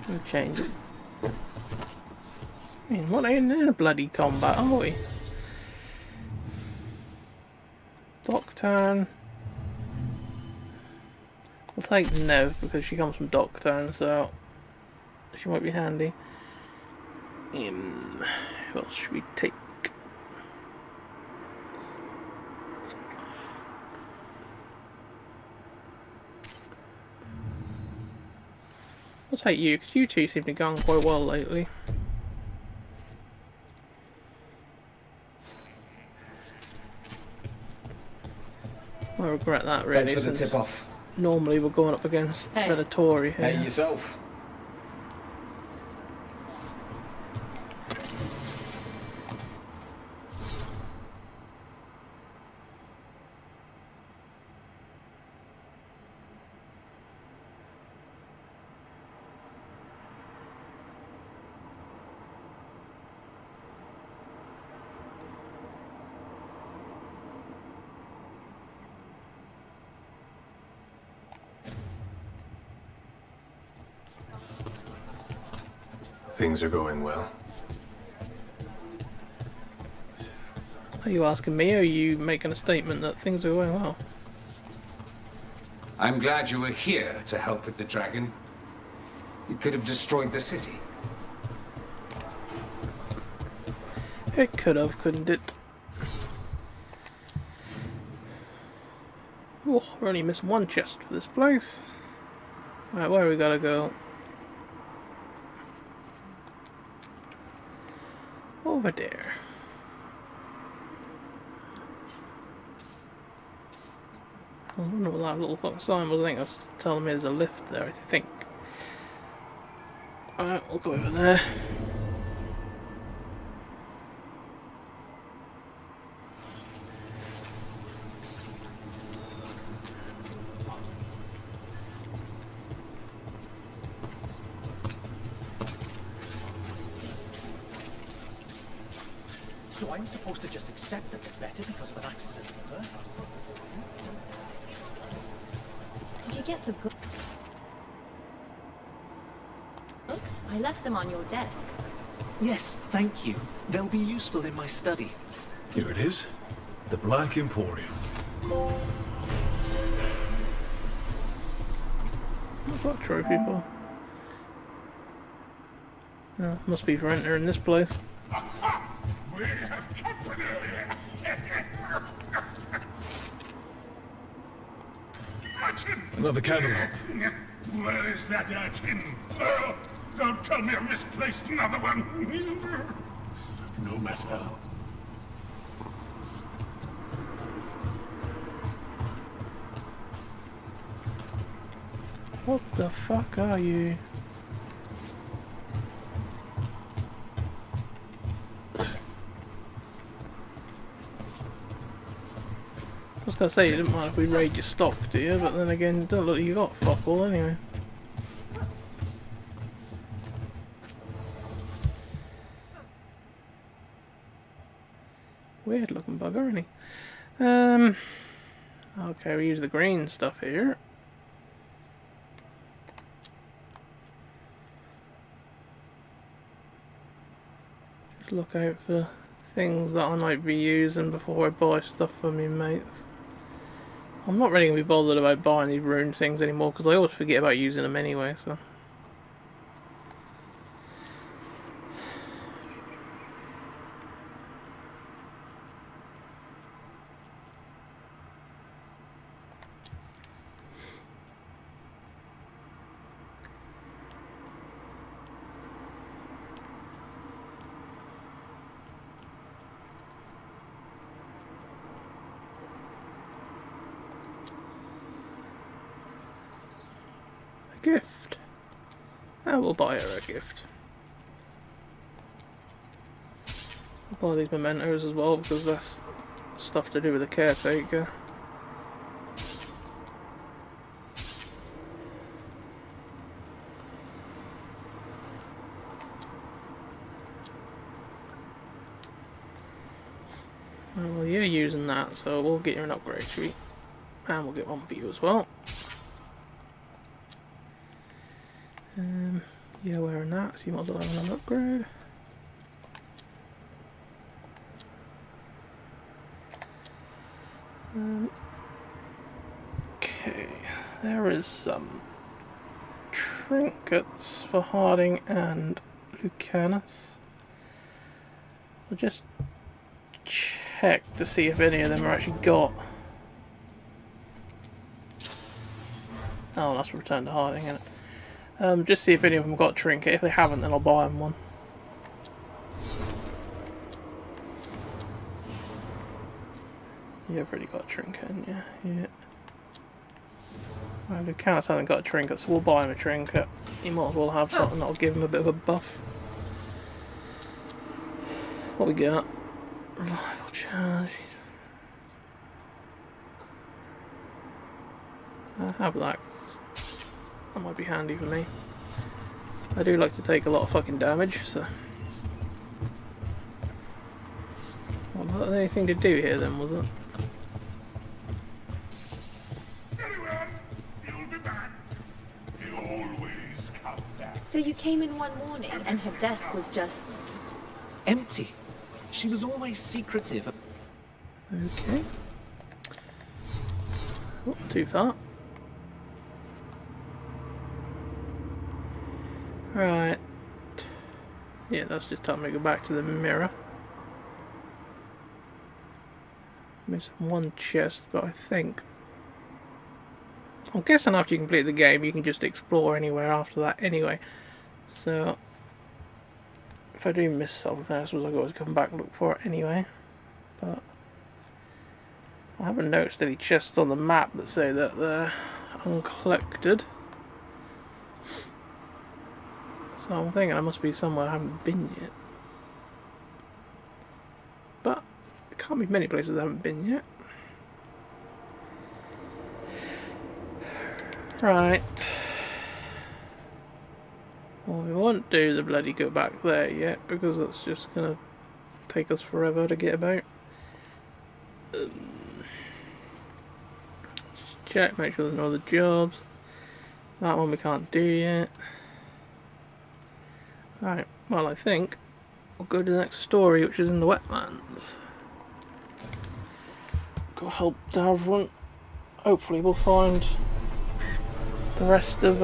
We'll change it. I mean, what ain't in a bloody combat, are we? Docktown. We'll take Nev because she comes from Docktown, so she might be handy. Who else should we take? I'll take you because you two seem to be going quite well lately. I regret that really. Thanks for the tip off. Normally we're going up against Venatori here. Hey, yourself. Things are going well. Are you asking me or are you making a statement that things are going well? I'm glad you were here to help with the dragon. It could have destroyed the city. It could have, couldn't it? Oh, we're only missing one chest for this place. Right, where we gotta go? Over there. I wonder what that little fucking sign was. I think that's telling me there's a lift there, I think. Alright, we'll go over there. So I'm supposed to just accept that they're better because of an accident at birth? Did you get the books? I left them on your desk. Yes, thank you. They'll be useful in my study. Here it is. The Black Emporium. What's that trophy for? Oh, must be for entering this place. We have company. Urchin! Another candle. Where is that urchin? Oh, don't tell me I misplaced another one. No matter. What the fuck are you? I was gonna say you didn't mind if we raid your stock, do you? But then again, don't look, you got fuck all anyway. Weird looking bugger, isn't he? Okay, we use the green stuff here. Just look out for things that I might be using before I buy stuff for me mates. I'm not really going to be bothered about buying these rune things anymore because I always forget about using them anyway, so. Gift. I will buy her a gift. I'll buy these mementos as well because that's stuff to do with the caretaker. Well, you're using that, so we'll get you an upgrade tree. And we'll get one for you as well. Yeah, wearing that, so you might as well have an upgrade. Okay, there is some trinkets for Harding and Lucanus. We'll just check to see if any of them are actually got. Oh, that's returned to Harding, isn't it? Just see if any of them got a trinket. If they haven't, then I'll buy them one. You've already got a trinket, haven't you? Yeah. Well, Lucanus hasn't got a trinket, so we'll buy him a trinket. You might as well have something that'll give him a bit of a buff. What we got? Revival charge. I have that. That might be handy for me. I do like to take a lot of fucking damage, so. Well, not anything to do here then, was it? You'll be back. You always come back. So you came in one morning and her desk was just empty. She was always secretive. Okay. Oh, too far. Right. Yeah, that's just time to go back to the mirror. Missing one chest, but I think I'm guessing after you complete the game you can just explore anywhere after that anyway. So if I do miss something, I suppose I can always come back and look for it anyway. But I haven't noticed any chests on the map that say that they're uncollected. So I'm thinking I must be somewhere I haven't been yet. But there can't be many places I haven't been yet. Right. Well, we won't do the bloody go back there yet because that's just going to take us forever to get about. Just check, make sure there's no other jobs. That one we can't do yet. Right, well I think we'll go to the next story, which is in the wetlands. Go help Davron. Hopefully we'll find the rest of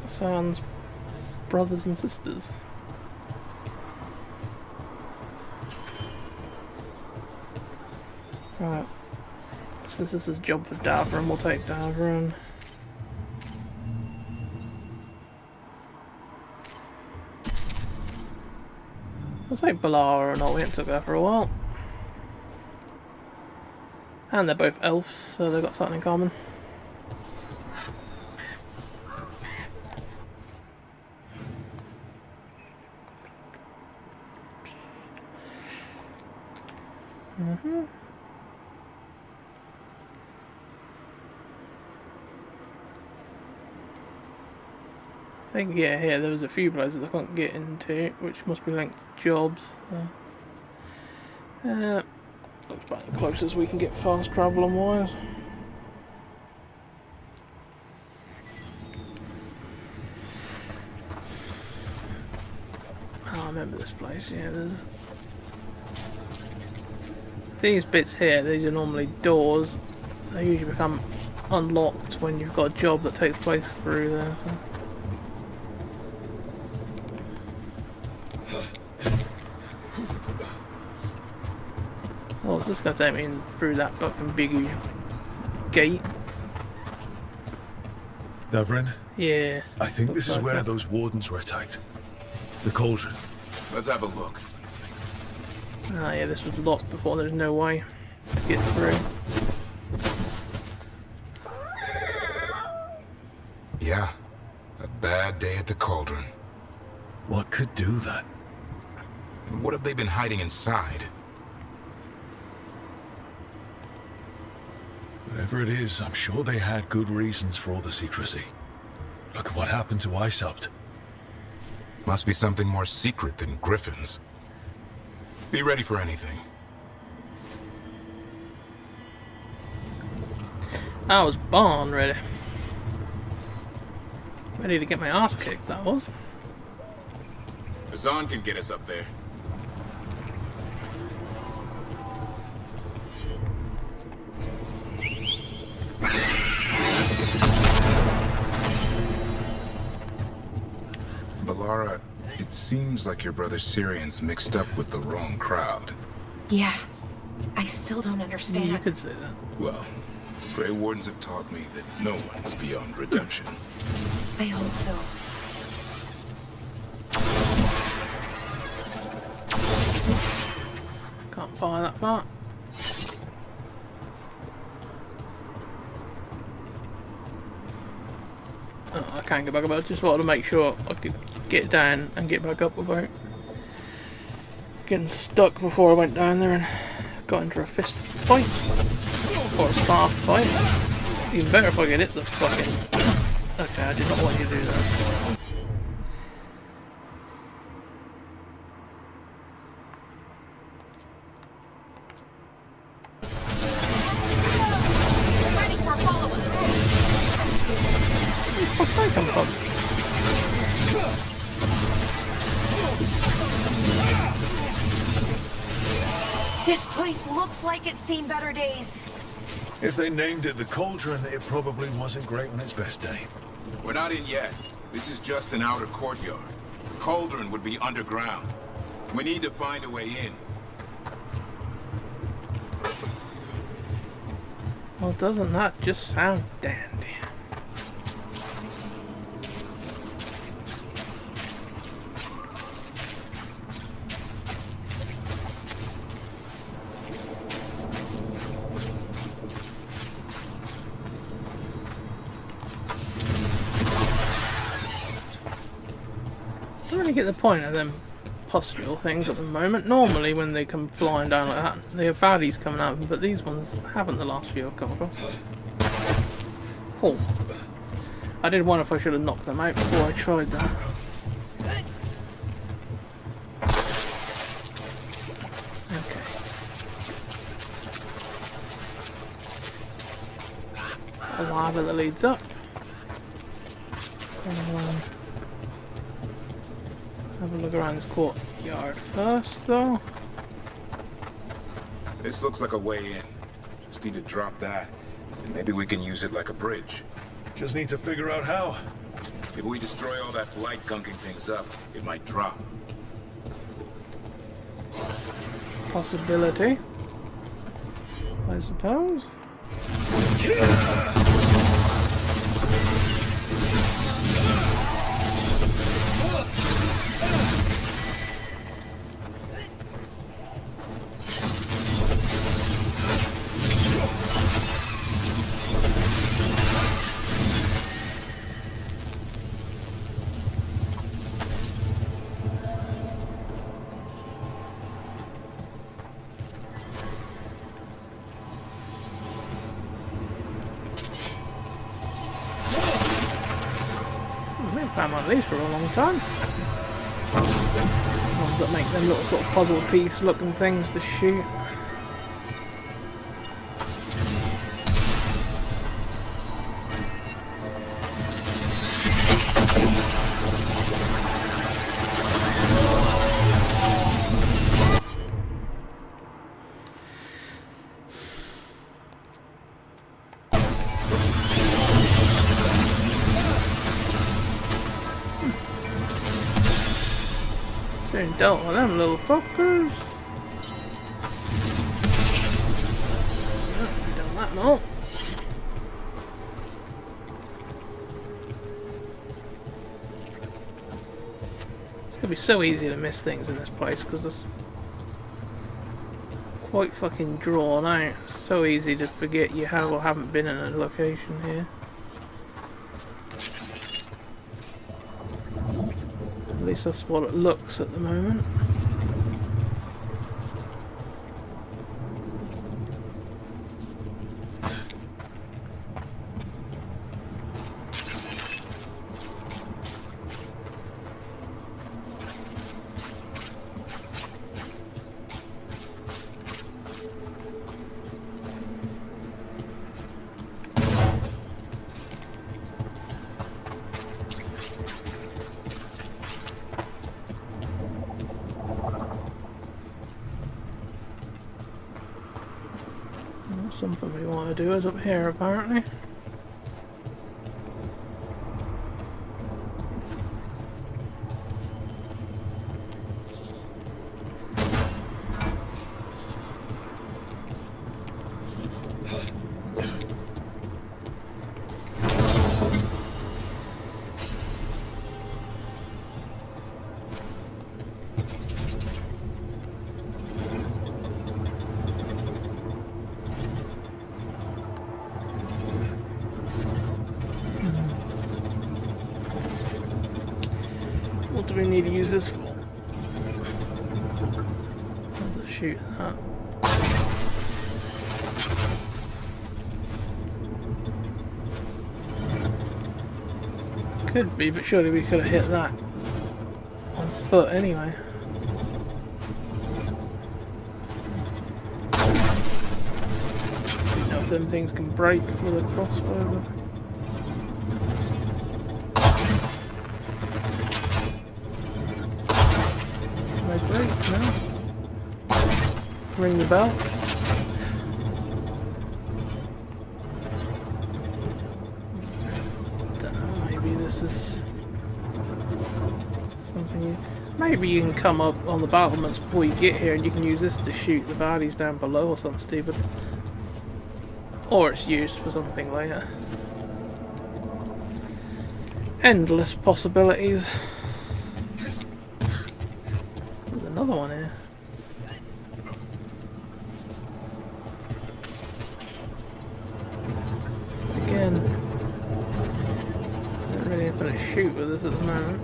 Hassan's brothers and sisters. Right, since this is a job for Davron, we'll take Davron. We'll take Balara and all, we haven't took her for a while. And they're both elves, so they've got something in common. I think, yeah, here there was a few places I couldn't get into, which must be linked to jobs. Looks about the closest we can get fast travelling wise. Oh, I remember this place, yeah, there's... These bits here, these are normally doors. They usually become unlocked when you've got a job that takes place through there, so... Oh, is this going to take me in through that fucking big gate? Davrin? Yeah. I think this is where those wardens were attacked. The cauldron. Let's have a look. Ah, yeah, this was locked before. There's no way to get through. Yeah. A bad day at the cauldron. What could do that? What have they been hiding inside? Whatever it is, I'm sure they had good reasons for all the secrecy. Look at what happened to Weishaupt. Must be something more secret than griffins. Be ready for anything. I was born ready. Ready to get my ass kicked, that was. Hassan can get us up there. Balara, it seems like your brother Syrian's mixed up with the wrong crowd. Yeah. I still don't understand. Yeah, you could say that. Well, Grey Wardens have taught me that no one's beyond redemption. I hope so. Can't fire that far. Oh, I can't get back up. I just wanted to make sure I could get down and get back up without getting stuck before I went down there and got into a fist fight. Or a staff fight. Even better if I could hit the fucking... Okay, I did not want you to do that. This place looks like it's seen better days. If they named it the Cauldron, it probably wasn't great on its best day. We're not in yet. This is just an outer courtyard. The cauldron would be underground. We need to find a way in. Well, doesn't that just sound dandy? I don't really get the point of them pustule things at the moment. Normally when they come flying down like that, they have baddies coming out of them, but these ones haven't the last few I've come across. Oh. I did wonder if I should have knocked them out before I tried that. a ladder that leads up. Have a look around this courtyard first, though. This looks like a way in. Just need to drop that, and maybe we can use it like a bridge. Just need to figure out how. If we destroy all that light gunking things up, it might drop. Possibility, I suppose. I haven't had these for a long time. Ones that make them little sort of puzzle piece looking things to shoot. Soon dealt with them little fuckers. We've done that more. It's gonna be so easy to miss things in this place because it's quite fucking drawn out. It's so easy to forget you have or haven't been in a location here. At least that's what it looks at the moment. Something we want to do is up here, apparently. What do we need to use this for? Let's shoot that. Could be, but surely we could have hit that on foot anyway. You know if them things can break with a crossbow. No? Ring the bell. Don't know, maybe this is something maybe you can come up on the battlements before you get here and you can use this to shoot the baddies down below or something stupid. Or it's used for something later. Endless possibilities. Another one here. Again, don't really have to shoot with this at the moment.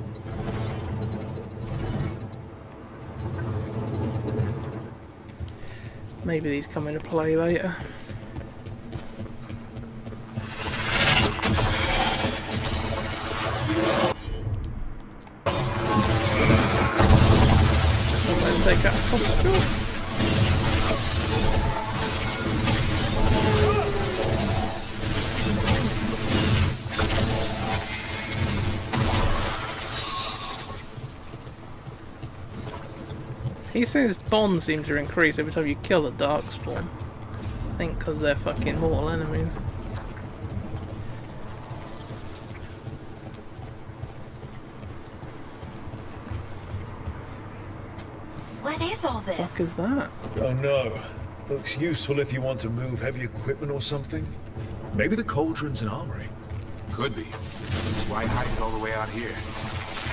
Maybe these come into play later. Take that possible. He says bonds seem to increase every time you kill a darkspawn. I think because they're fucking mortal enemies. What is all this? What the fuck is that? Oh no. Looks useful if you want to move heavy equipment or something. Maybe the cauldron's an armory. Could be. Why hide it all the way out here?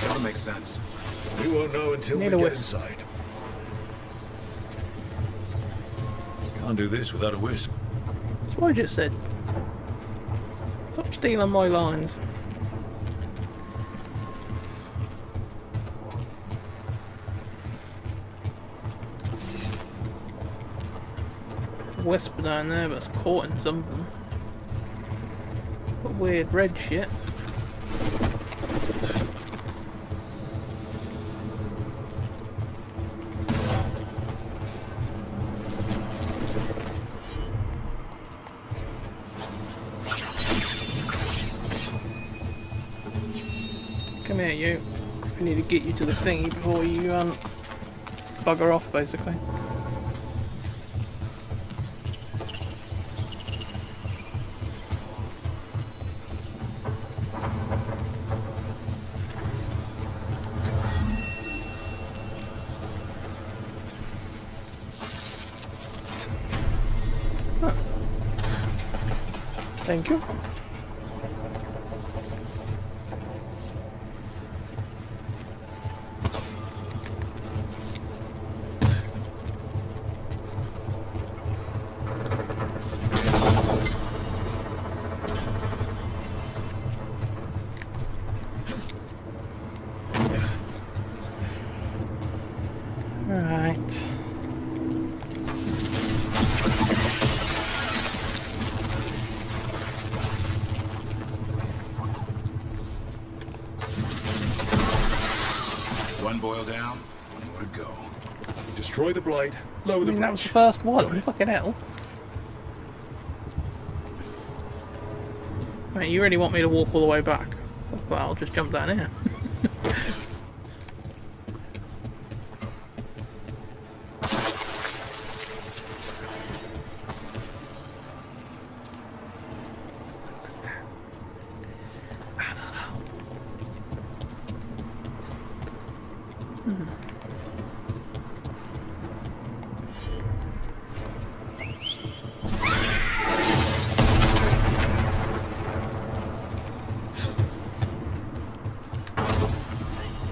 Doesn't make sense. We won't know until we get inside. Can't do this without a wisp. That's what I just said. Stop stealing my lines. Whisper down there, but it's caught in something. Got weird red shit. Come here, you. We need to get you to the thingy before you bugger off, basically. Thank you. Right. One boil down, one more to go. Destroy the blade, lower the that was bridge. the first one. Fucking hell. Right, you really want me to walk all the way back? Well, I'll just jump down here.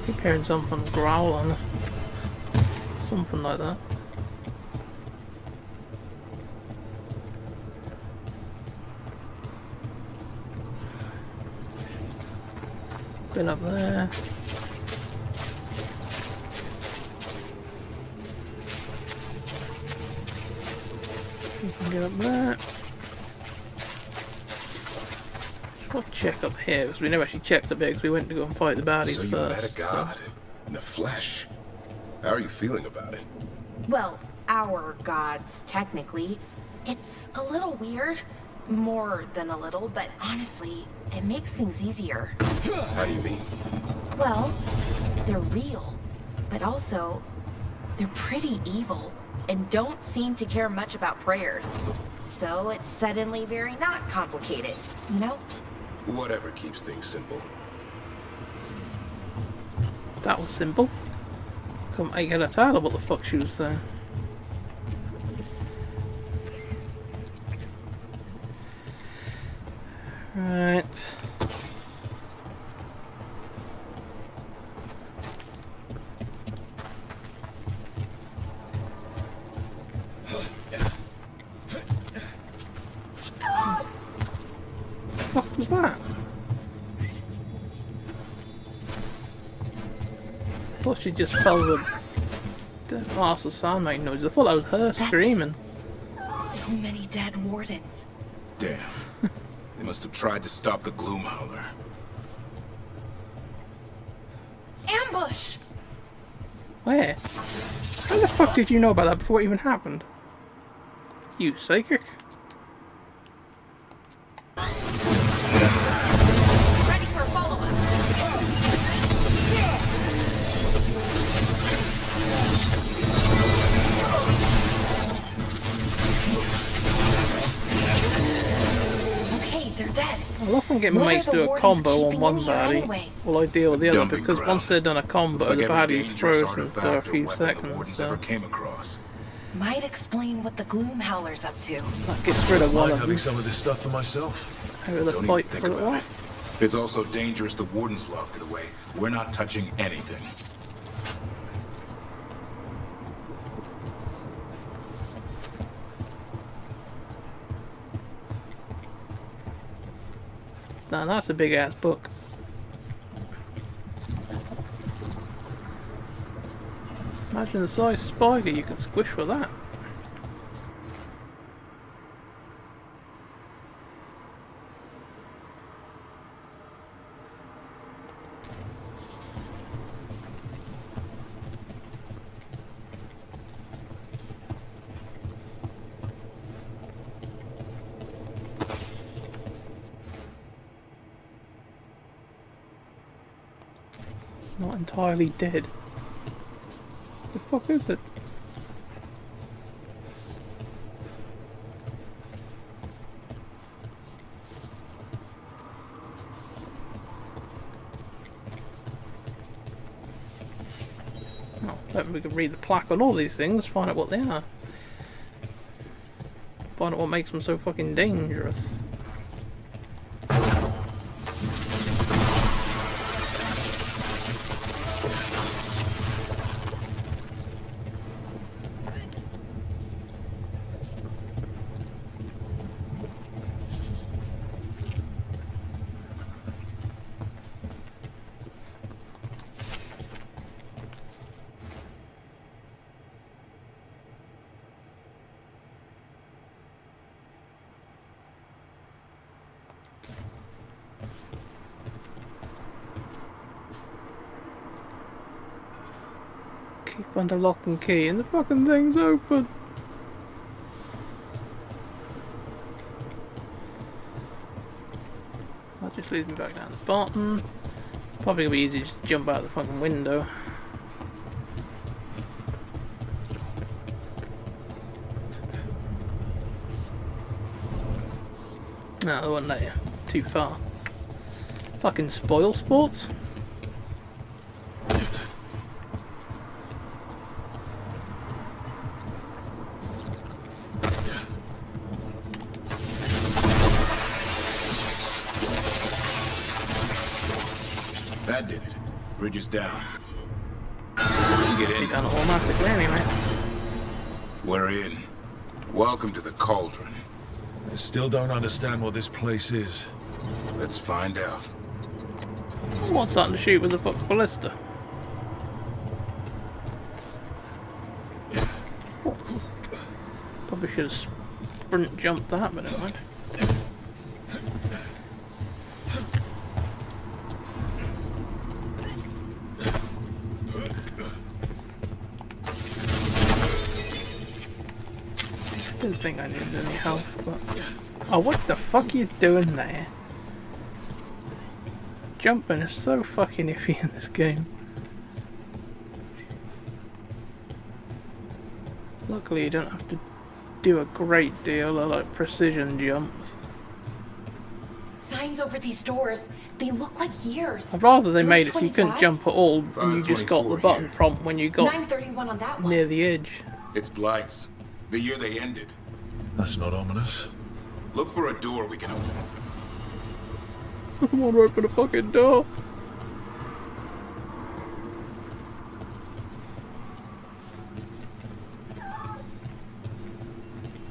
Keep hearing something growl on us. Something like that. Been up there. You can get up there. We'll check up here because we never actually checked up here because we went to go and fight the baddies So you first. met a god in the flesh. How are you feeling about it? Well, our gods, technically. It's a little weird. More than a little, but honestly, it makes things easier. How do you mean? Well, they're real, but also, they're pretty evil and don't seem to care much about prayers. So it's suddenly very not complicated, you know? Whatever keeps things simple. That was simple. Couldn't make it a tell of what the fuck she was saying. Right. What was that? I thought she just fell with the half the sound making noise. I thought that was her screaming. So many dead wardens. Damn. They must have tried to stop the Gloomhowler. Ambush! Where? How the fuck did you know about that before it even happened? You psychic? Ready for follow-up. I can get my mates to do a combo on one baddie, while I deal with the other, because once they're done a combo, the baddie's frozen for a few seconds, so Might explain what the Gloom Howler's up to. that gets rid of one I'm of having them. some of this stuff for myself. Over the Don't fight even think for a about while. it. It's also dangerous. The warden's locked it away. We're not touching anything. Now that's a big ass book. Imagine the size spider you could squish with that. Not entirely dead. The fuck is it? Oh, bet we can read the plaque on all these things, find out what they are. Find out what makes them so fucking dangerous. Keep under lock and key and the fucking thing's open. That just leads me back down the bottom. Probably gonna be easy to just jump out the fucking window. No, there wasn't there. Too far. Fucking spoil sports. That did it. Bridge is down. Get in. Done automatically anyway. We're in. Welcome to the Cauldron. I still don't understand what this place is. Let's find out. What's something to shoot with the ballista? Oh. Probably should have sprint jumped that, but never mind. Didn't think I needed any help, but... Oh, what the fuck are you doing there? Jumping is so fucking iffy in this game. Luckily you don't have to do a great deal of like precision jumps. Signs over these doors, they look like years. I'd rather they made it so you 25? couldn't jump at all and you just got the button prompt when you got 931 on that one. near the edge. It's Blight's. The year they ended. That's not ominous. Look for a door we can open. I want to open a fucking door.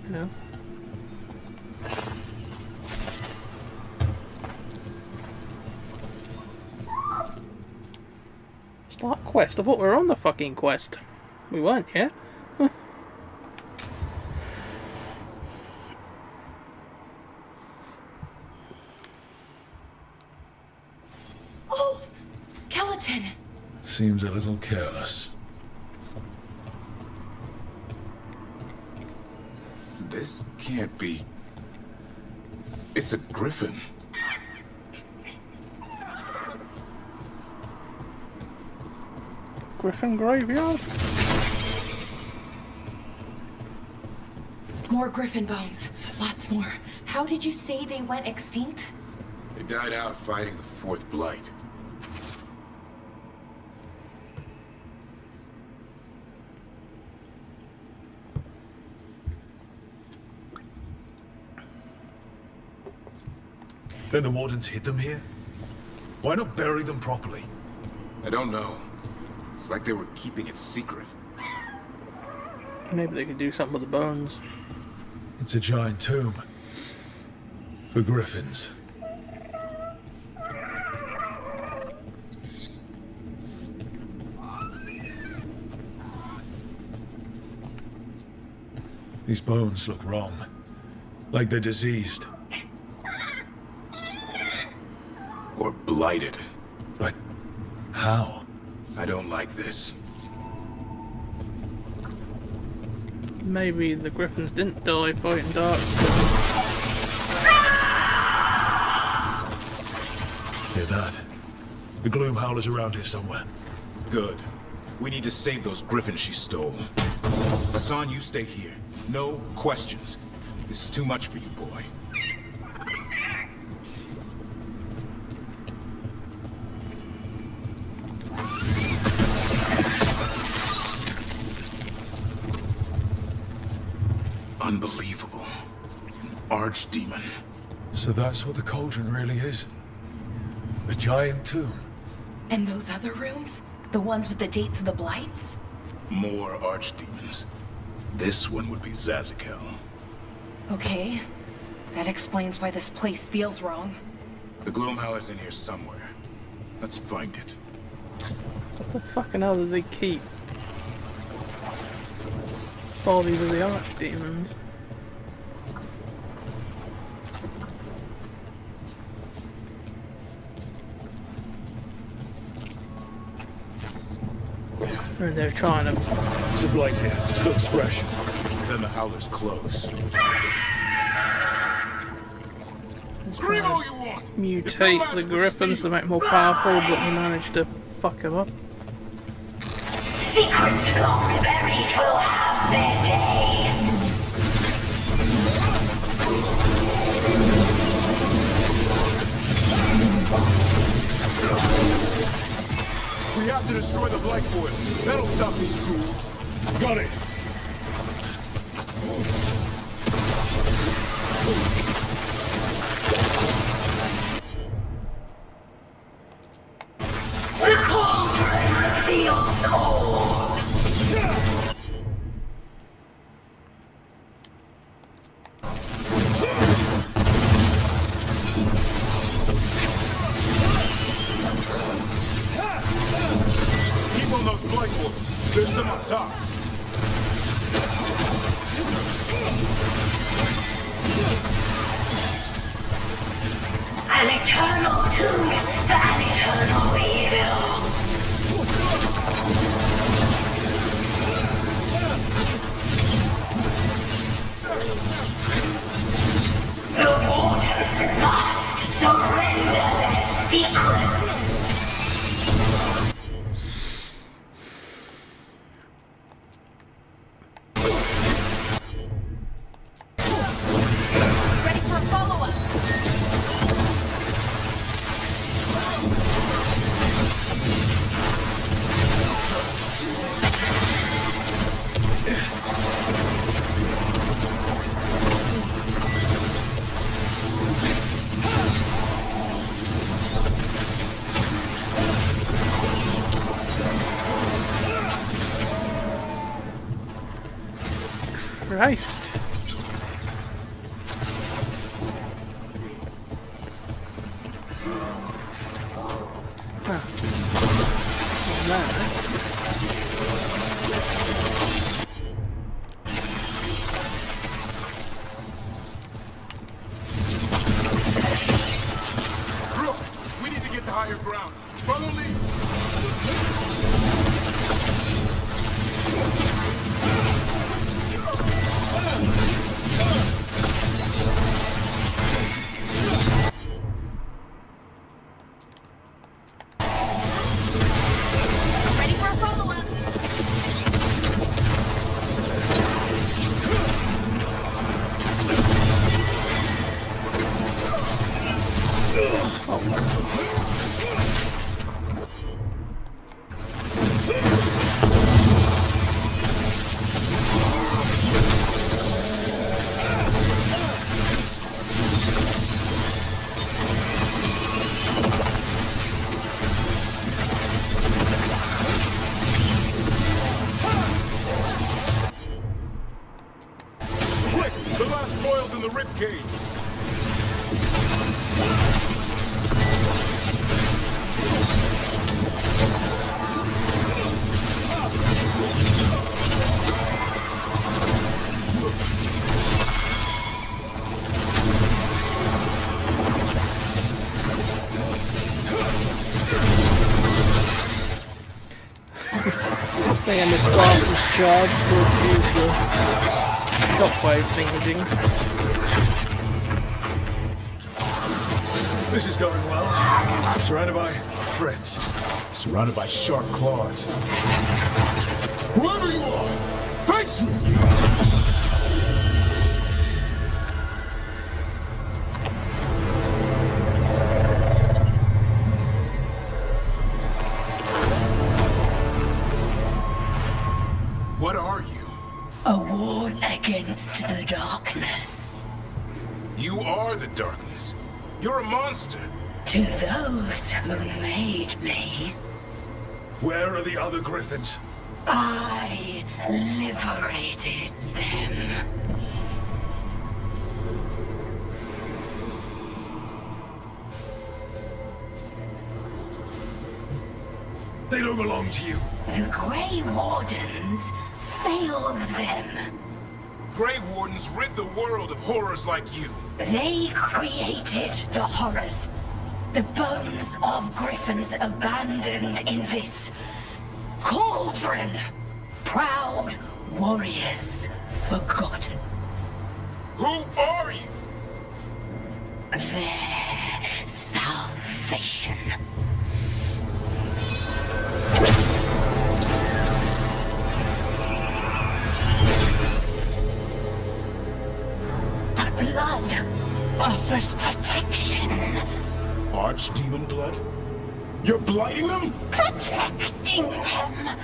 No. Start quest. I thought we were on the fucking quest. We weren't, yeah? Oh, skeleton. Seems a little careless. This can't be... It's a griffin. Griffin graveyard? More griffin bones. Lots more. How did you say they went extinct? They died out fighting the Fourth Blight. Then the Wardens hid them here? Why not bury them properly? I don't know. It's like they were keeping it secret. Maybe they could do something with the bones. It's a giant tomb. For griffins. These bones look wrong. Like they're diseased. Or blighted. But how? I don't like this. Maybe the griffins didn't die fighting dark. Hear that? The Gloom Howler's around here somewhere. Good. We need to save those griffins she stole. Hassan, you stay here. No questions. This is too much for you, boy. Unbelievable. An archdemon. So that's what the cauldron really is? A giant tomb? And those other rooms? The ones with the dates of the blights? More archdemons. This one would be Zazakel. Okay. That explains why this place feels wrong. The Gloomhowler's in here somewhere. Let's find it. What the fucking hell do they keep? Bodies of the archdemons. And they're trying to... There's a blight here. Looks fresh. Then the Howler's close. Scream all you want! Mutate the griffins to make them more powerful, but they managed to fuck them up. Secrets long buried will have their day. We have to destroy the Blight Force. That'll stop these ghouls. Got it. The cauldron reveals all. Keep on those Blight Forces. There's some up top. An eternal tomb for an eternal evil. The Wardens must surrender their secrets. Ready for a follow-up. Christ. Rook, we need to get to higher ground. Follow me. Ready for a follow-up. Ugh. Quick! The last coil's in the ribcage! And the staff was charged to use the shockwave thingamajig. This is going well. Surrounded by friends. Surrounded by sharp claws. Whoever you are, face me! What are you? A ward against the darkness. You are the darkness. You're a monster. To those who made me, Where are the other griffins? I liberated them. They don't belong to you. The Grey Wardens failed them. Grey Wardens rid the world of horrors like you. They created the horrors. The bones of griffins abandoned in this cauldron. Proud warriors forgotten. Who are you? Their salvation. The blood offers protection. Archdemon blood? You're blighting them? Protecting them.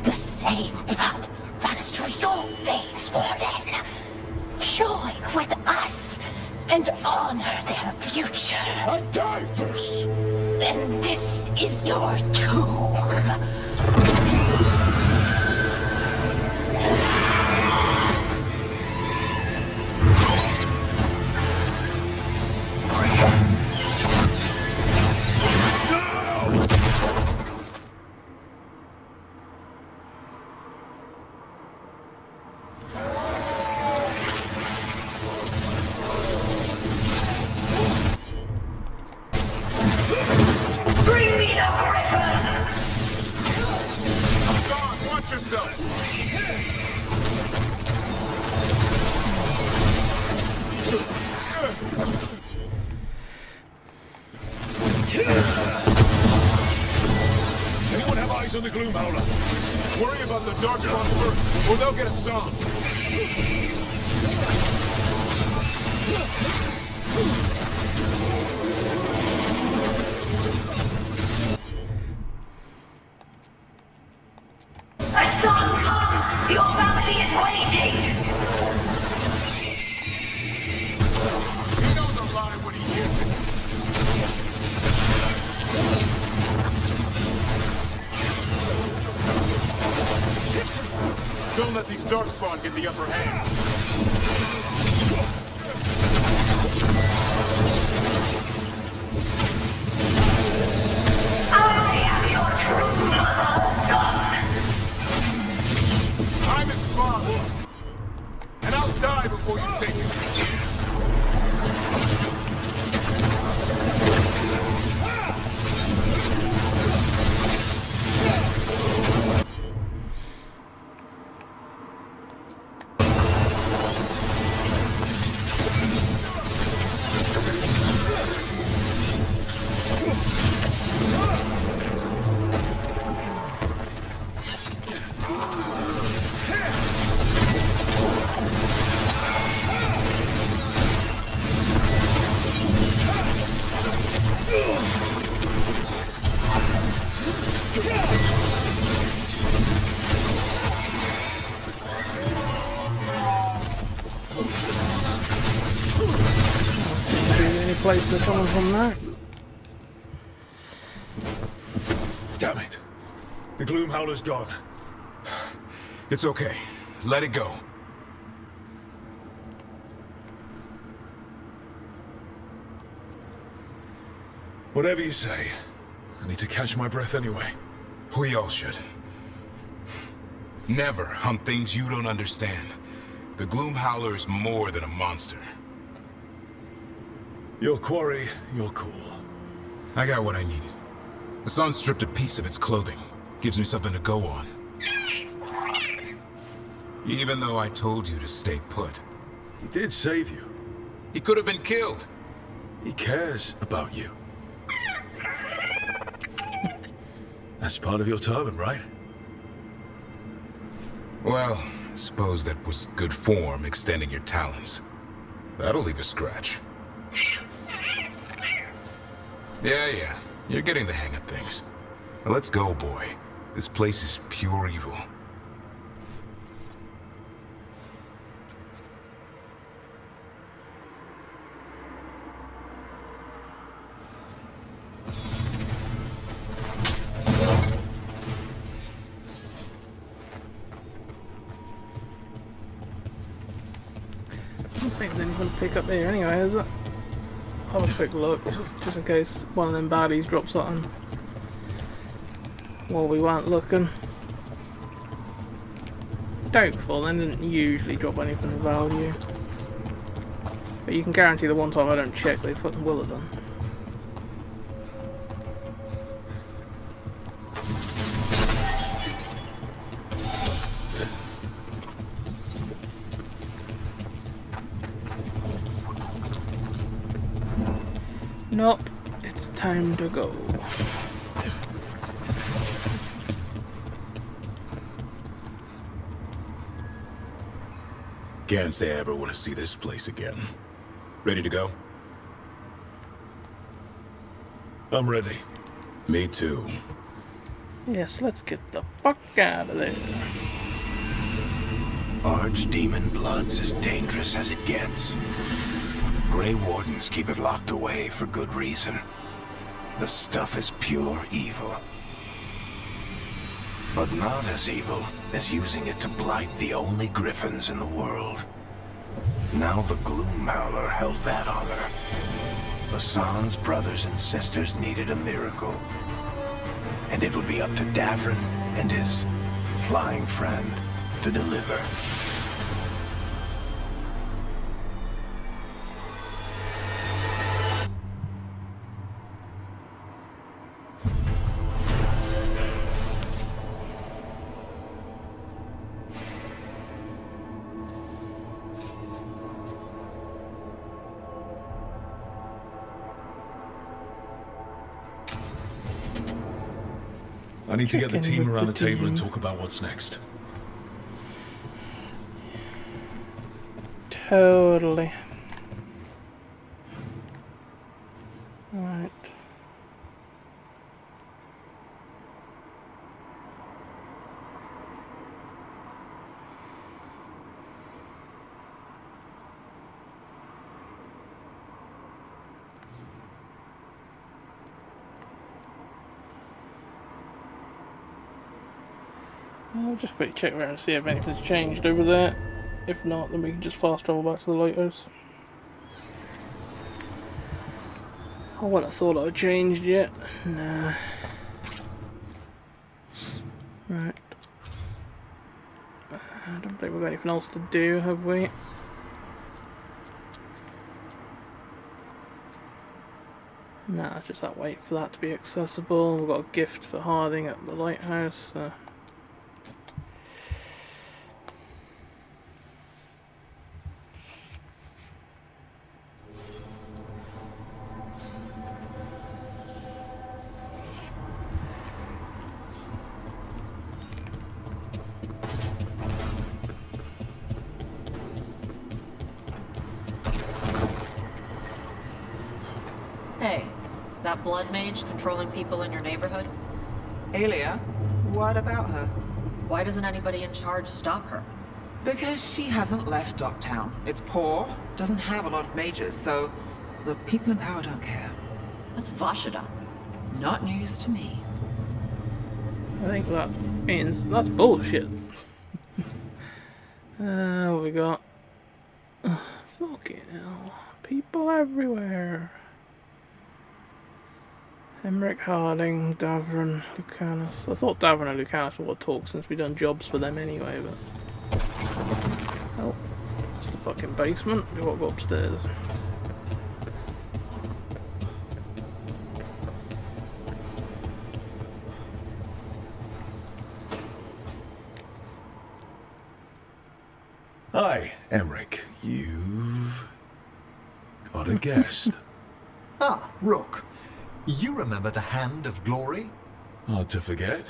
The same blood runs through your veins, Warden. Join with us and honor their future. I die first! Then this is your tomb. Bring me the griffin! God, watch yourself! Anyone have eyes on the Gloomhowler? Worry about the Darkspawn first, or they'll get a song. A son, come! Your family is waiting! He knows a lie when he hears it. Don't let these Darkspawn get the upper hand. I am your true mother, son! I'm his father. And I'll die before you take it. place they're coming from now. Damn it. The Gloom Howler's gone. It's okay. Let it go. Whatever you say. I need to catch my breath anyway. We all should. Never hunt things you don't understand. The Gloom Howler is more than a monster. Your quarry, your call. I got what I needed. The sun stripped a piece of its clothing. Gives me something to go on. Even though I told you to stay put. He did save you. He could have been killed. He cares about you. That's part of your talent, right? Well, I suppose that was good form, extending your talents. That'll leave a scratch. Yeah. You're getting the hang of things. Now let's go, boy. This place is pure evil. I don't think there's anything to pick up here anyway, is it? I'll have a quick look, just in case one of them baddies drops something while we weren't looking. Doubtful, they didn't usually drop anything of value. But you can guarantee the one time I don't check, they fucking will have done. Nope, it's time to go. Can't say I ever want to see this place again. Ready to go? I'm ready. Me too. Yes, let's get the fuck out of there. Archdemon blood's as dangerous as it gets. Grey Wardens keep it locked away for good reason. The stuff is pure evil. But not as evil as using it to blight the only griffins in the world. Now the Gloom Howler held that honor. Hassan's brothers and sisters needed a miracle. And it would be up to Davrin and his flying friend to deliver. I need to get the team around the table and talk about what's next. Totally. Right. I'll just quickly check around and see if anything's changed over there. If not, then we can just fast travel back to the lighthouse. I wouldn't have thought I'd changed yet. Nah. Right. I don't think we've got anything else to do, have we? Nah, it's just that wait for that to be accessible. We've got a gift for Harding at the lighthouse. Hey, that blood mage controlling people in your neighborhood? Alia? What about her? Why doesn't anybody in charge stop her? Because she hasn't left Docktown. It's poor, doesn't have a lot of mages, so The people in power don't care. That's Vashida. Not news to me. I think that means that's bullshit. What we got? Fucking hell. People everywhere. Emmerich, Harding, Davron, Lucanus. I thought Davron and Lucanus would talk since we've done jobs for them anyway, but... Oh, that's the fucking basement. We've got to go upstairs. Hi, Emmerich. You've got a guest. Ah, Rook. You remember the Hand of Glory? Hard to forget.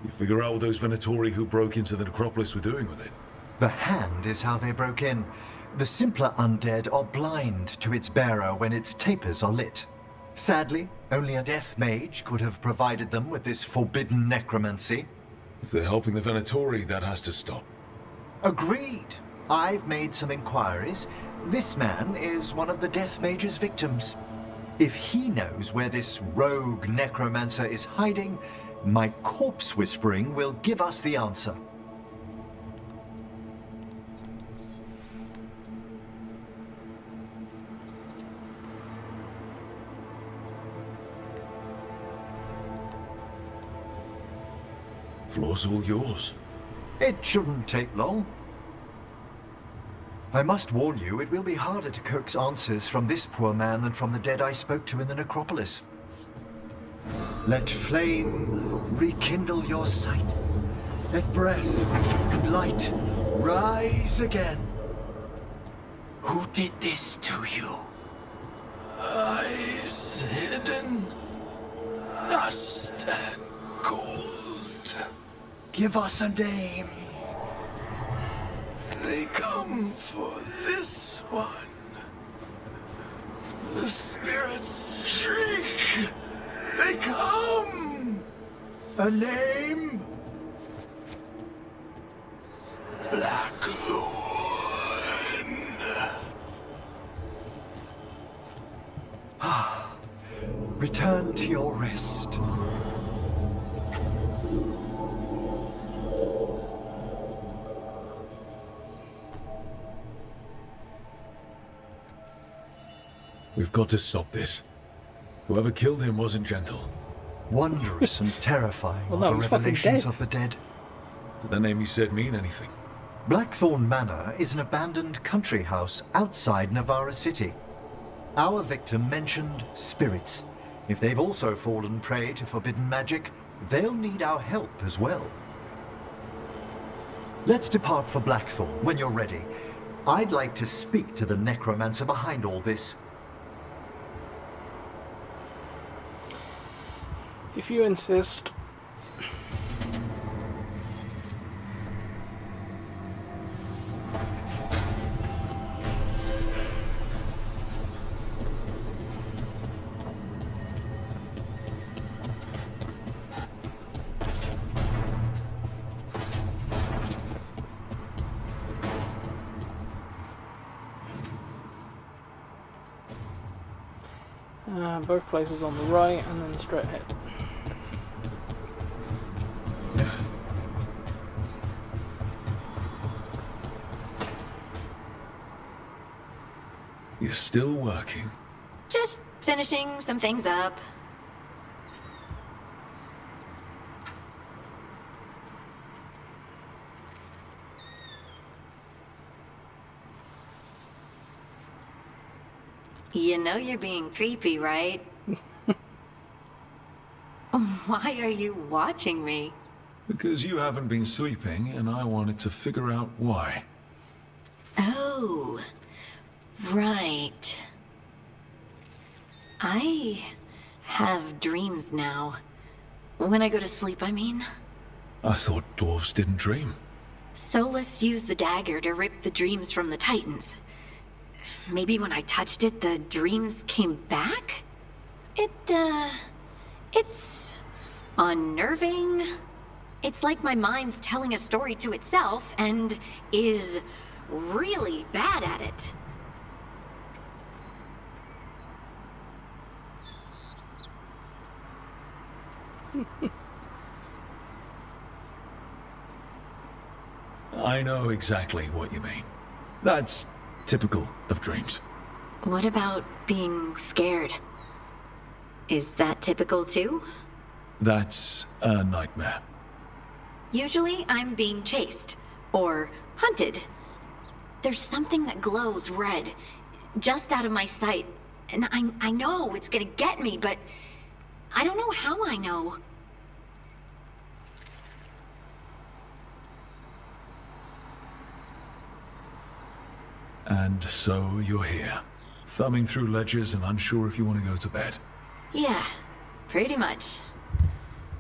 You figure out what those Venatori who broke into the necropolis were doing with it? The Hand is how they broke in. The simpler undead are blind to its bearer when its tapers are lit. Sadly, only a death mage could have provided them with this forbidden necromancy. If they're helping the Venatori, that has to stop. Agreed. I've made some inquiries. This man is one of the Death Mage's victims. If he knows where this rogue necromancer is hiding, my corpse whispering will give us the answer. Floor's all yours. It shouldn't take long. I must warn you, it will be harder to coax answers from this poor man than from the dead I spoke to in the necropolis. Let flame rekindle your sight. Let breath and light rise again. Who did this to you? Eyes hidden, dust and gold. Give us a name. They come for this one. The spirits shriek. They come. A name? Blackthorn. Return to your rest. We've got to stop this. Whoever killed him wasn't gentle. Wondrous and terrifying Well, are no, the he's fucking revelations dead. of the dead. Did the name you said mean anything? Blackthorn Manor is an abandoned country house outside Navarra City. Our victim mentioned spirits. If they've also fallen prey to forbidden magic, they'll need our help as well. Let's depart for Blackthorn when you're ready. I'd like to speak to the necromancer behind all this. If you insist. Both places on the right and then straight ahead. You're still working? Just finishing some things up. You know you're being creepy, right? Why are you watching me? Because you haven't been sleeping, and I wanted to figure out why. Oh, right. I have dreams now. When I go to sleep, I mean. I thought dwarves didn't dream. Solus used the dagger to rip the dreams from the Titans. Maybe when I touched it, the dreams came back? It's unnerving. It's like my mind's telling a story to itself and is really bad at it. I know exactly what you mean. That's typical of dreams. What about being scared? Is that typical too? That's a nightmare. Usually I'm being chased or hunted. There's something that glows red, just out of my sight, and I know it's gonna get me, but I don't know how I know. And so you're here, thumbing through ledgers and unsure if you want to go to bed. Yeah, pretty much.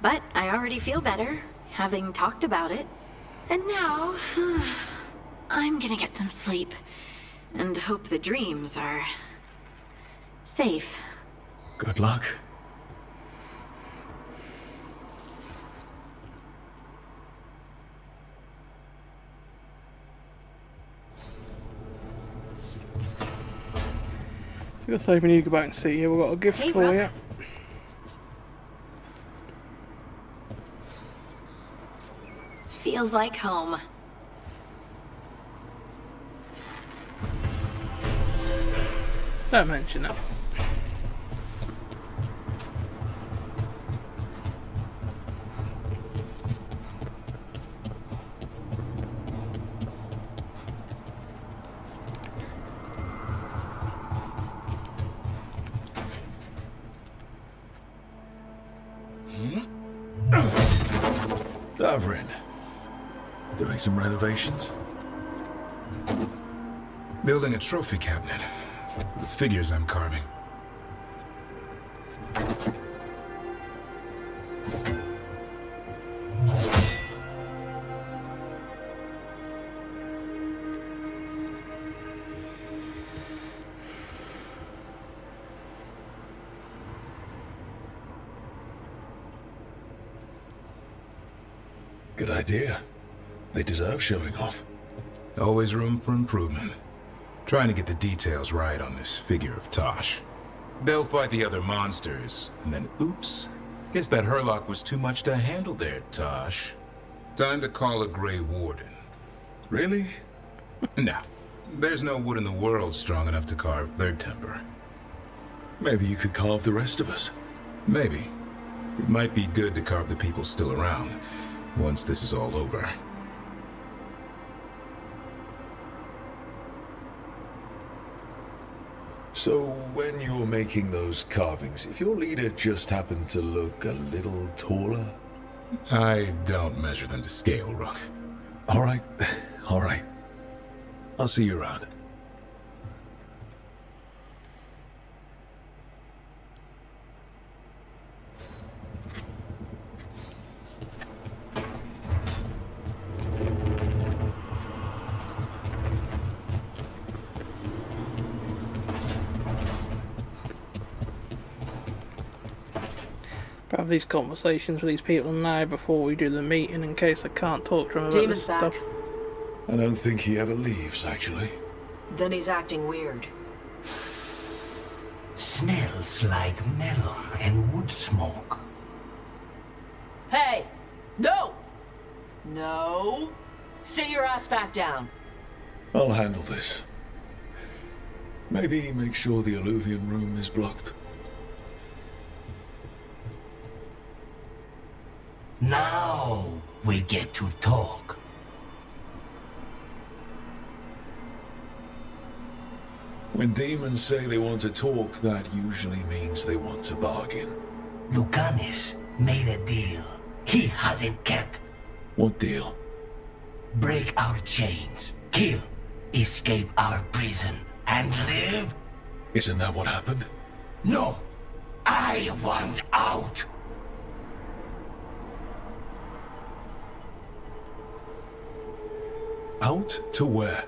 But I already feel better, having talked about it. And now, I'm gonna get some sleep, and hope the dreams are safe. Good luck. So let's hope we need to go back and see here. We've got a gift for Rock. you. Feels like home. Don't mention it. Davrin. Doing some renovations? Building a trophy cabinet. The figures I'm carving. Good idea. They deserve showing off. Always room for improvement. Trying to get the details right on this figure of Tosh. They'll fight the other monsters, and then oops. Guess that Hurlock was too much to handle there, Tosh. Time to call a Grey Warden. Really? No. There's no wood in the world strong enough to carve their temper. Maybe you could carve the rest of us. Maybe. It might be good to carve the people still around, once this is all over. So, when you're making those carvings, if your leader just happened to look a little taller? I don't measure them to scale, Rook. Alright, alright. I'll see you around. Have these conversations with these people now before we do the meeting in case I can't talk to them about Demon's this back. stuff. I don't think he ever leaves, actually. Then he's acting weird. Smells like melon and wood smoke. Hey! No! No! Sit your ass back down. I'll handle this. Maybe make sure the Alluvian room is blocked. Now we get to talk. When demons say they want to talk, that usually means they want to bargain. Lucanis made a deal he hasn't kept. What deal? Break our chains, kill, escape our prison, and live? Isn't that what happened? No! I want out! Out to where?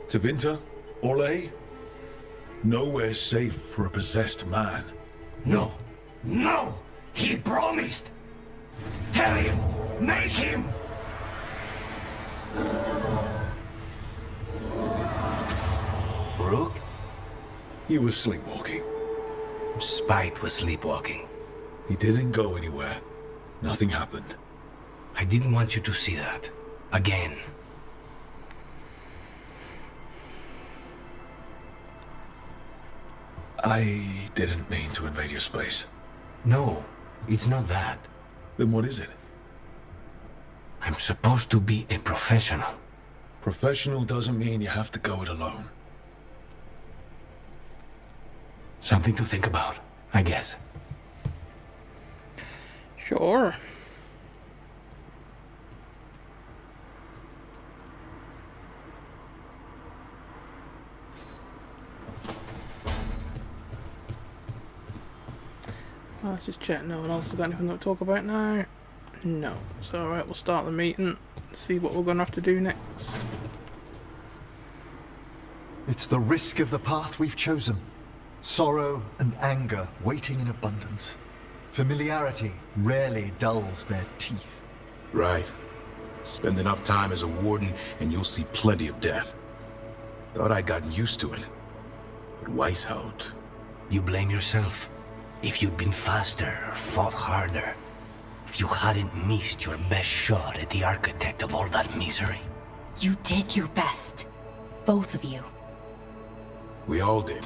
To Vinter? Orlais? Nowhere safe for a possessed man. No! No! He promised! Tell him! Make him! Rook? He was sleepwalking. Spite was sleepwalking. He didn't go anywhere. Nothing happened. I didn't want you to see that. Again. I didn't mean to invade your space. No, it's not that. Then what is it? I'm supposed to be a professional. Professional doesn't mean you have to go it alone. Something to think about, I guess. Sure. Let's just check no one else has got anything to talk about now. No. So alright, we'll start the meeting, see what we're going to have to do next. It's the risk of the path we've chosen. Sorrow and anger waiting in abundance. Familiarity rarely dulls their teeth. Right. Spend enough time as a warden and you'll see plenty of death. Thought I'd gotten used to it. But Weishaupt... You blame yourself. If you'd been faster or fought harder. If you hadn't missed your best shot at the architect of all that misery. You did your best. Both of you. We all did.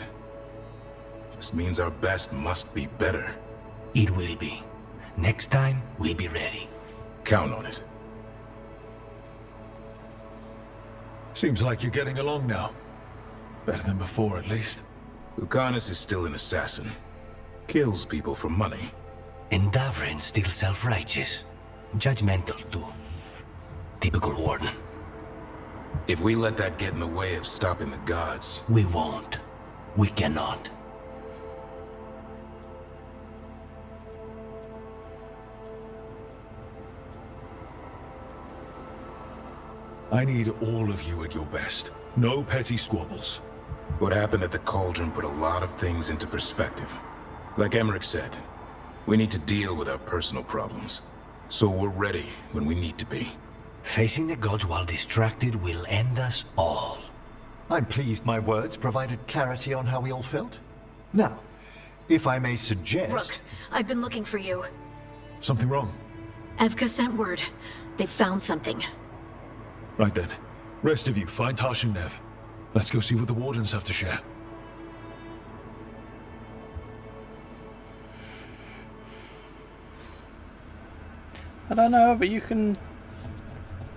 Just means our best must be better. It will be. Next time, we'll be ready. Count on it. Seems like you're getting along now. Better than before, at least. Lucanus is still an assassin. Kills people for money. And Davrin's still self-righteous. Judgmental, too. Typical warden. If we let that get in the way of stopping the gods... We won't. We cannot. I need all of you at your best. No petty squabbles. What happened at the Cauldron put a lot of things into perspective. Like Emmerich said, we need to deal with our personal problems. So we're ready when we need to be. Facing the gods while distracted will end us all. I'm pleased my words provided clarity on how we all felt. Now, if I may suggest... Rook, I've been looking for you. Something wrong? Evka sent word. They've found something. Right then. Rest of you, find Tash and Nev. Let's go see what the Wardens have to share. I don't know, but you can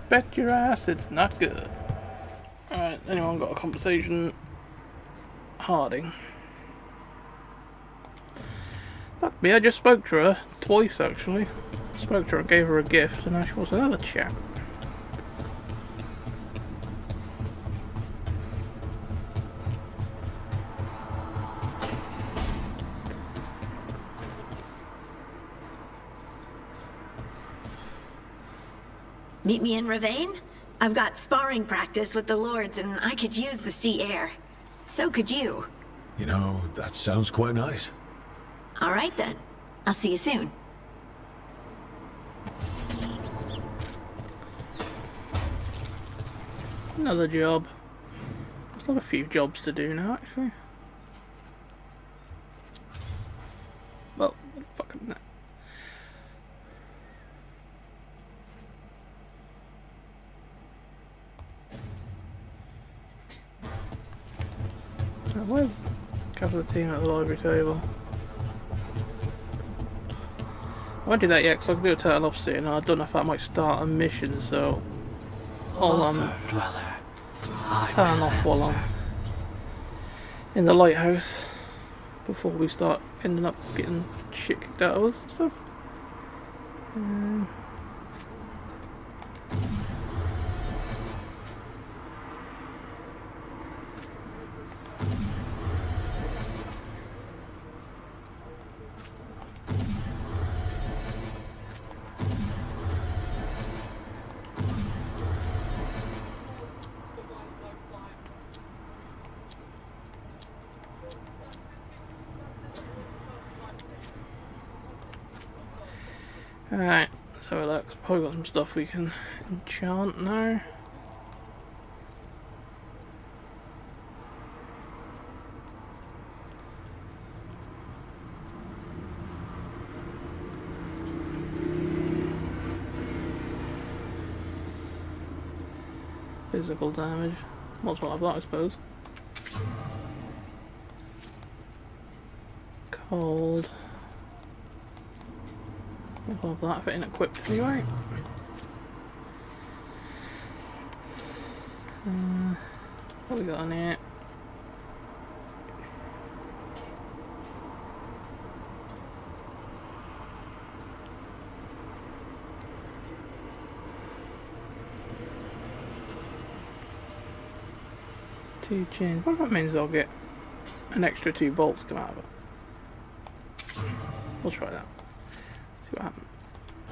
bet your ass it's not good. Alright, anyone got a conversation? Harding. Fuck me, I just spoke to her twice actually. Spoke to her, gave her a gift, and now she wants another chat. Meet me in Ravane? I've got sparring practice with the lords and I could use the sea air. So could you. You know, that sounds quite nice. Alright then. I'll see you soon. Another job. I still have a few jobs to do now actually. Well, fucking that. Where's a couple of the team at the library table? I won't do that yet because I can do a turtle off soon and I don't know if that might start a mission, so I'll turn off while I'm in the lighthouse before we start ending up getting shit kicked out of us and stuff. Alright, let's have a look. Probably got some stuff we can enchant now. physical damage. Might as well have that, I suppose. Cold. I'll have that if it ain't equipped anyway. What we got on here? Two chains. What if that means I'll get an extra 2 bolts come out of it? We'll try that. See what happens.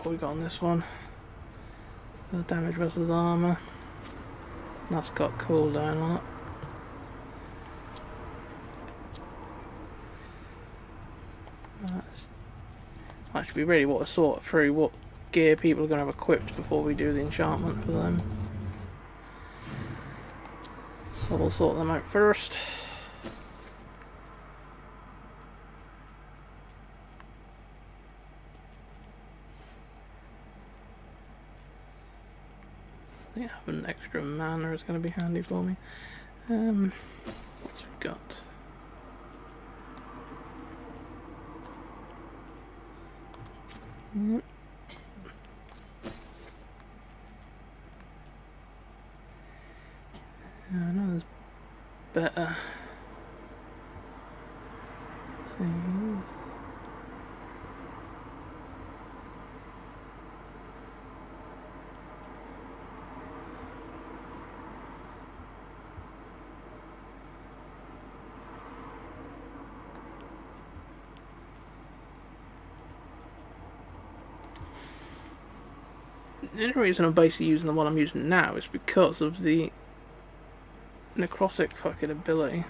What we got on this one? Damage versus armor. That's got cooldown on it. Actually, we really want to sort through what gear people are going to have equipped before we do the enchantment for them. So we'll sort them out first. I think having extra mana is going to be handy for me. What's we got? Yep. I know there's better things. The only reason I'm basically using the one I'm using now is because of the necrotic fucking ability.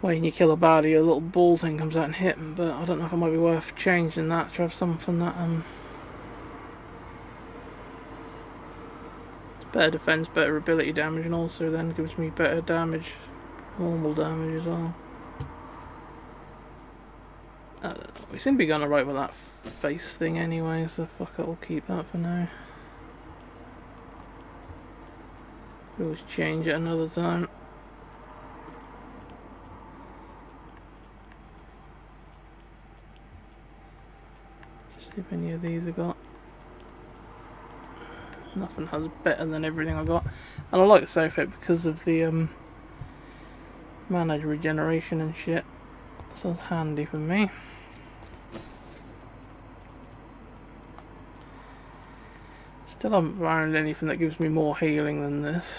When you kill a baddie, a little ball thing comes out and hit him, but I don't know if it might be worth changing that to have something that it's better defense, better ability damage, and also then gives me better damage, normal damage as well. I don't know. We seem to be going alright with that face thing anyway, so fuck it, we'll keep that for now. We always change it another time. See if any of these I got. Nothing has better than everything I got. And I like this outfit because of the mana regeneration and shit. So it's handy for me. Still haven't found anything that gives me more healing than this.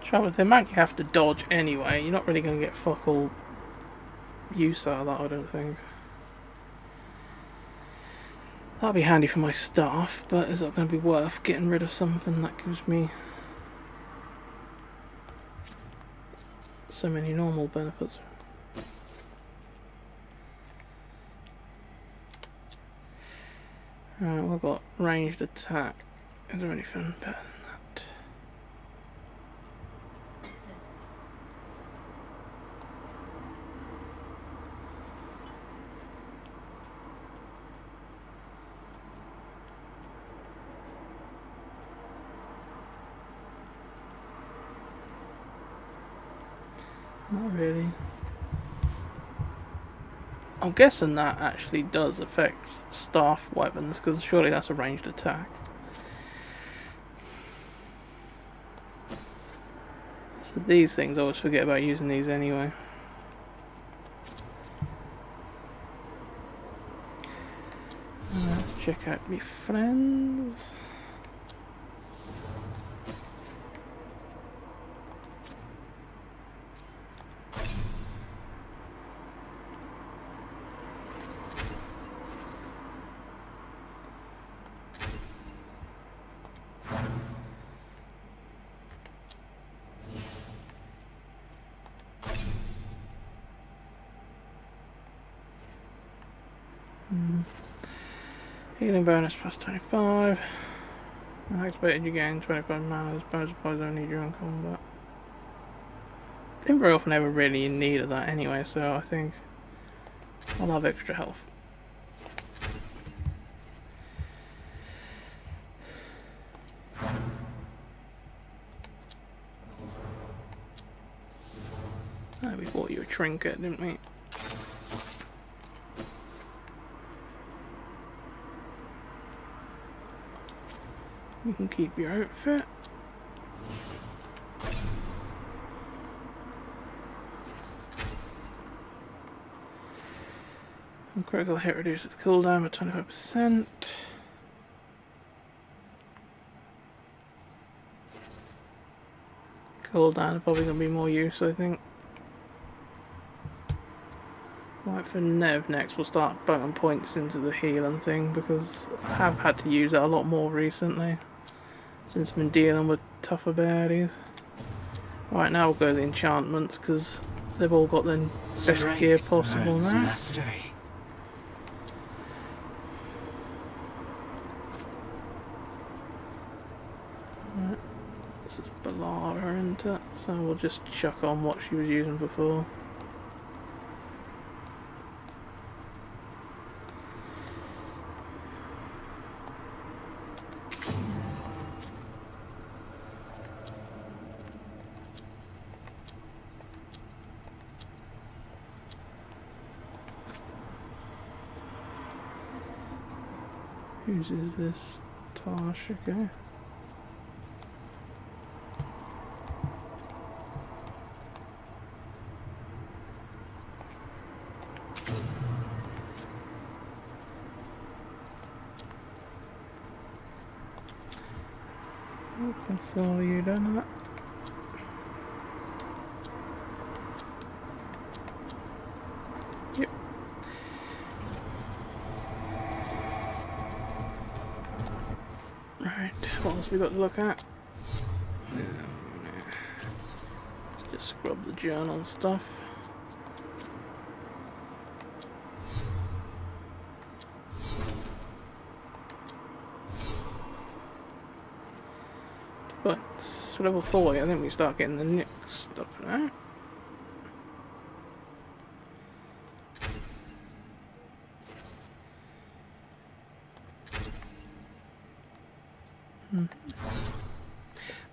Trouble with the amount you have to dodge anyway, you're not really going to get fuck all use out of that, I don't think. That'll be handy for my staff, but is it going to be worth getting rid of something that gives me so many normal benefits? Right, we've got ranged attack. Is there anything better than that? Not really. I'm guessing that actually does affect staff weapons, because surely that's a ranged attack. So these things, I always forget about using these anyway. Let's check out my friends. Healing bonus plus 25. Activated, you gain 25 mana. This bonus applies only during combat. Didn't very often ever really in need of that anyway, so I think I'll have extra health. Oh, we bought you a trinket, didn't we? You can keep your outfit. And critical hit reduces the cooldown by 25%. Cooldown is probably going to be more use, I think. Right, for Nev next, we'll start putting points into the healing thing because I have had to use it a lot more recently since I've been dealing with tougher baddies. Right, now we'll go to the enchantments because they've all got the best gear possible now. Mastery. Right. This is Balara, isn't it? So we'll just chuck on what she was using before. Whose is this? Tosh, okay. That's all you done that. Yep. Right, what else we got to look at? Let's just scrub the journal stuff. But it's level 40, I think we start getting the Nick stuff now.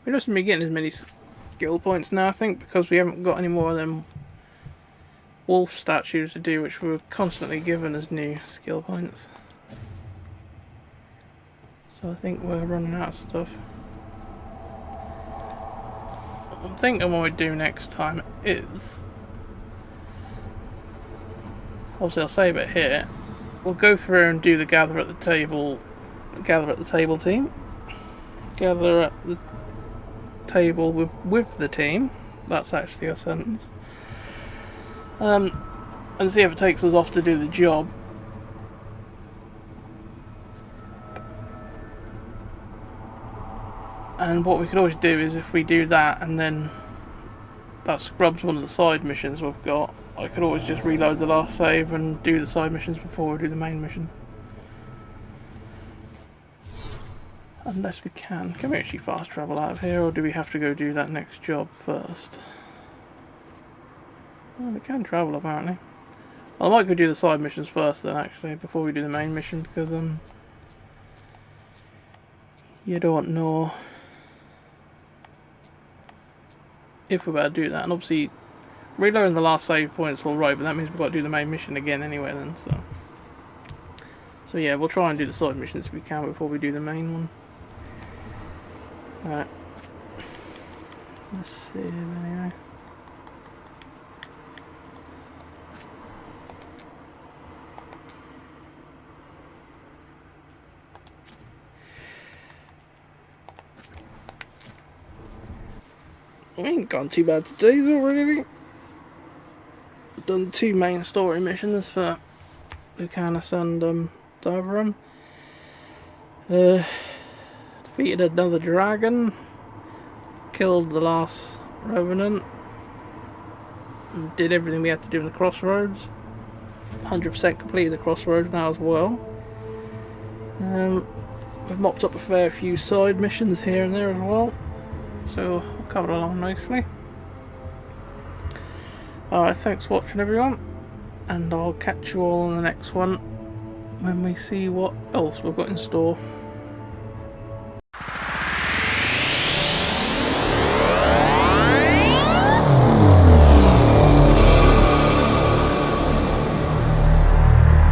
We don't seem to be getting as many skill points now, I think, because we haven't got any more of them wolf statues to do, which were constantly given as new skill points. So I think we're running out of stuff. I'm thinking what we do next time is, obviously I'll save it here, we'll go through and do the gather at the table team. Gather at the table with the team, that's actually a sentence, and see if it takes us off to do the job. And what we could always do is if we do that and then that scrubs one of the side missions we've got, I could always just reload the last save and do the side missions before we do the main mission. Unless we can. Can we actually fast travel out of here, or do we have to go do that next job first? Well, we can travel apparently. I might go do the side missions first then actually, before we do the main mission, because you don't know if we're about to do that. And obviously reloading the last save points will right, but that means we've got to do the main mission again anyway then, so yeah, we'll try and do the side missions if we can before we do the main one. Alright. Let's save anyway. We ain't gone too bad today though, really. We've done 2 main story missions for Lucanus and Davram. Defeated another dragon. Killed the last revenant. And did everything we had to do in the crossroads. 100% completed the crossroads now as well. We've mopped up a fair few side missions here and there as well, so I'll cover along nicely. Alright, thanks for watching everyone, and I'll catch you all in the next one when we see what else we've got in store.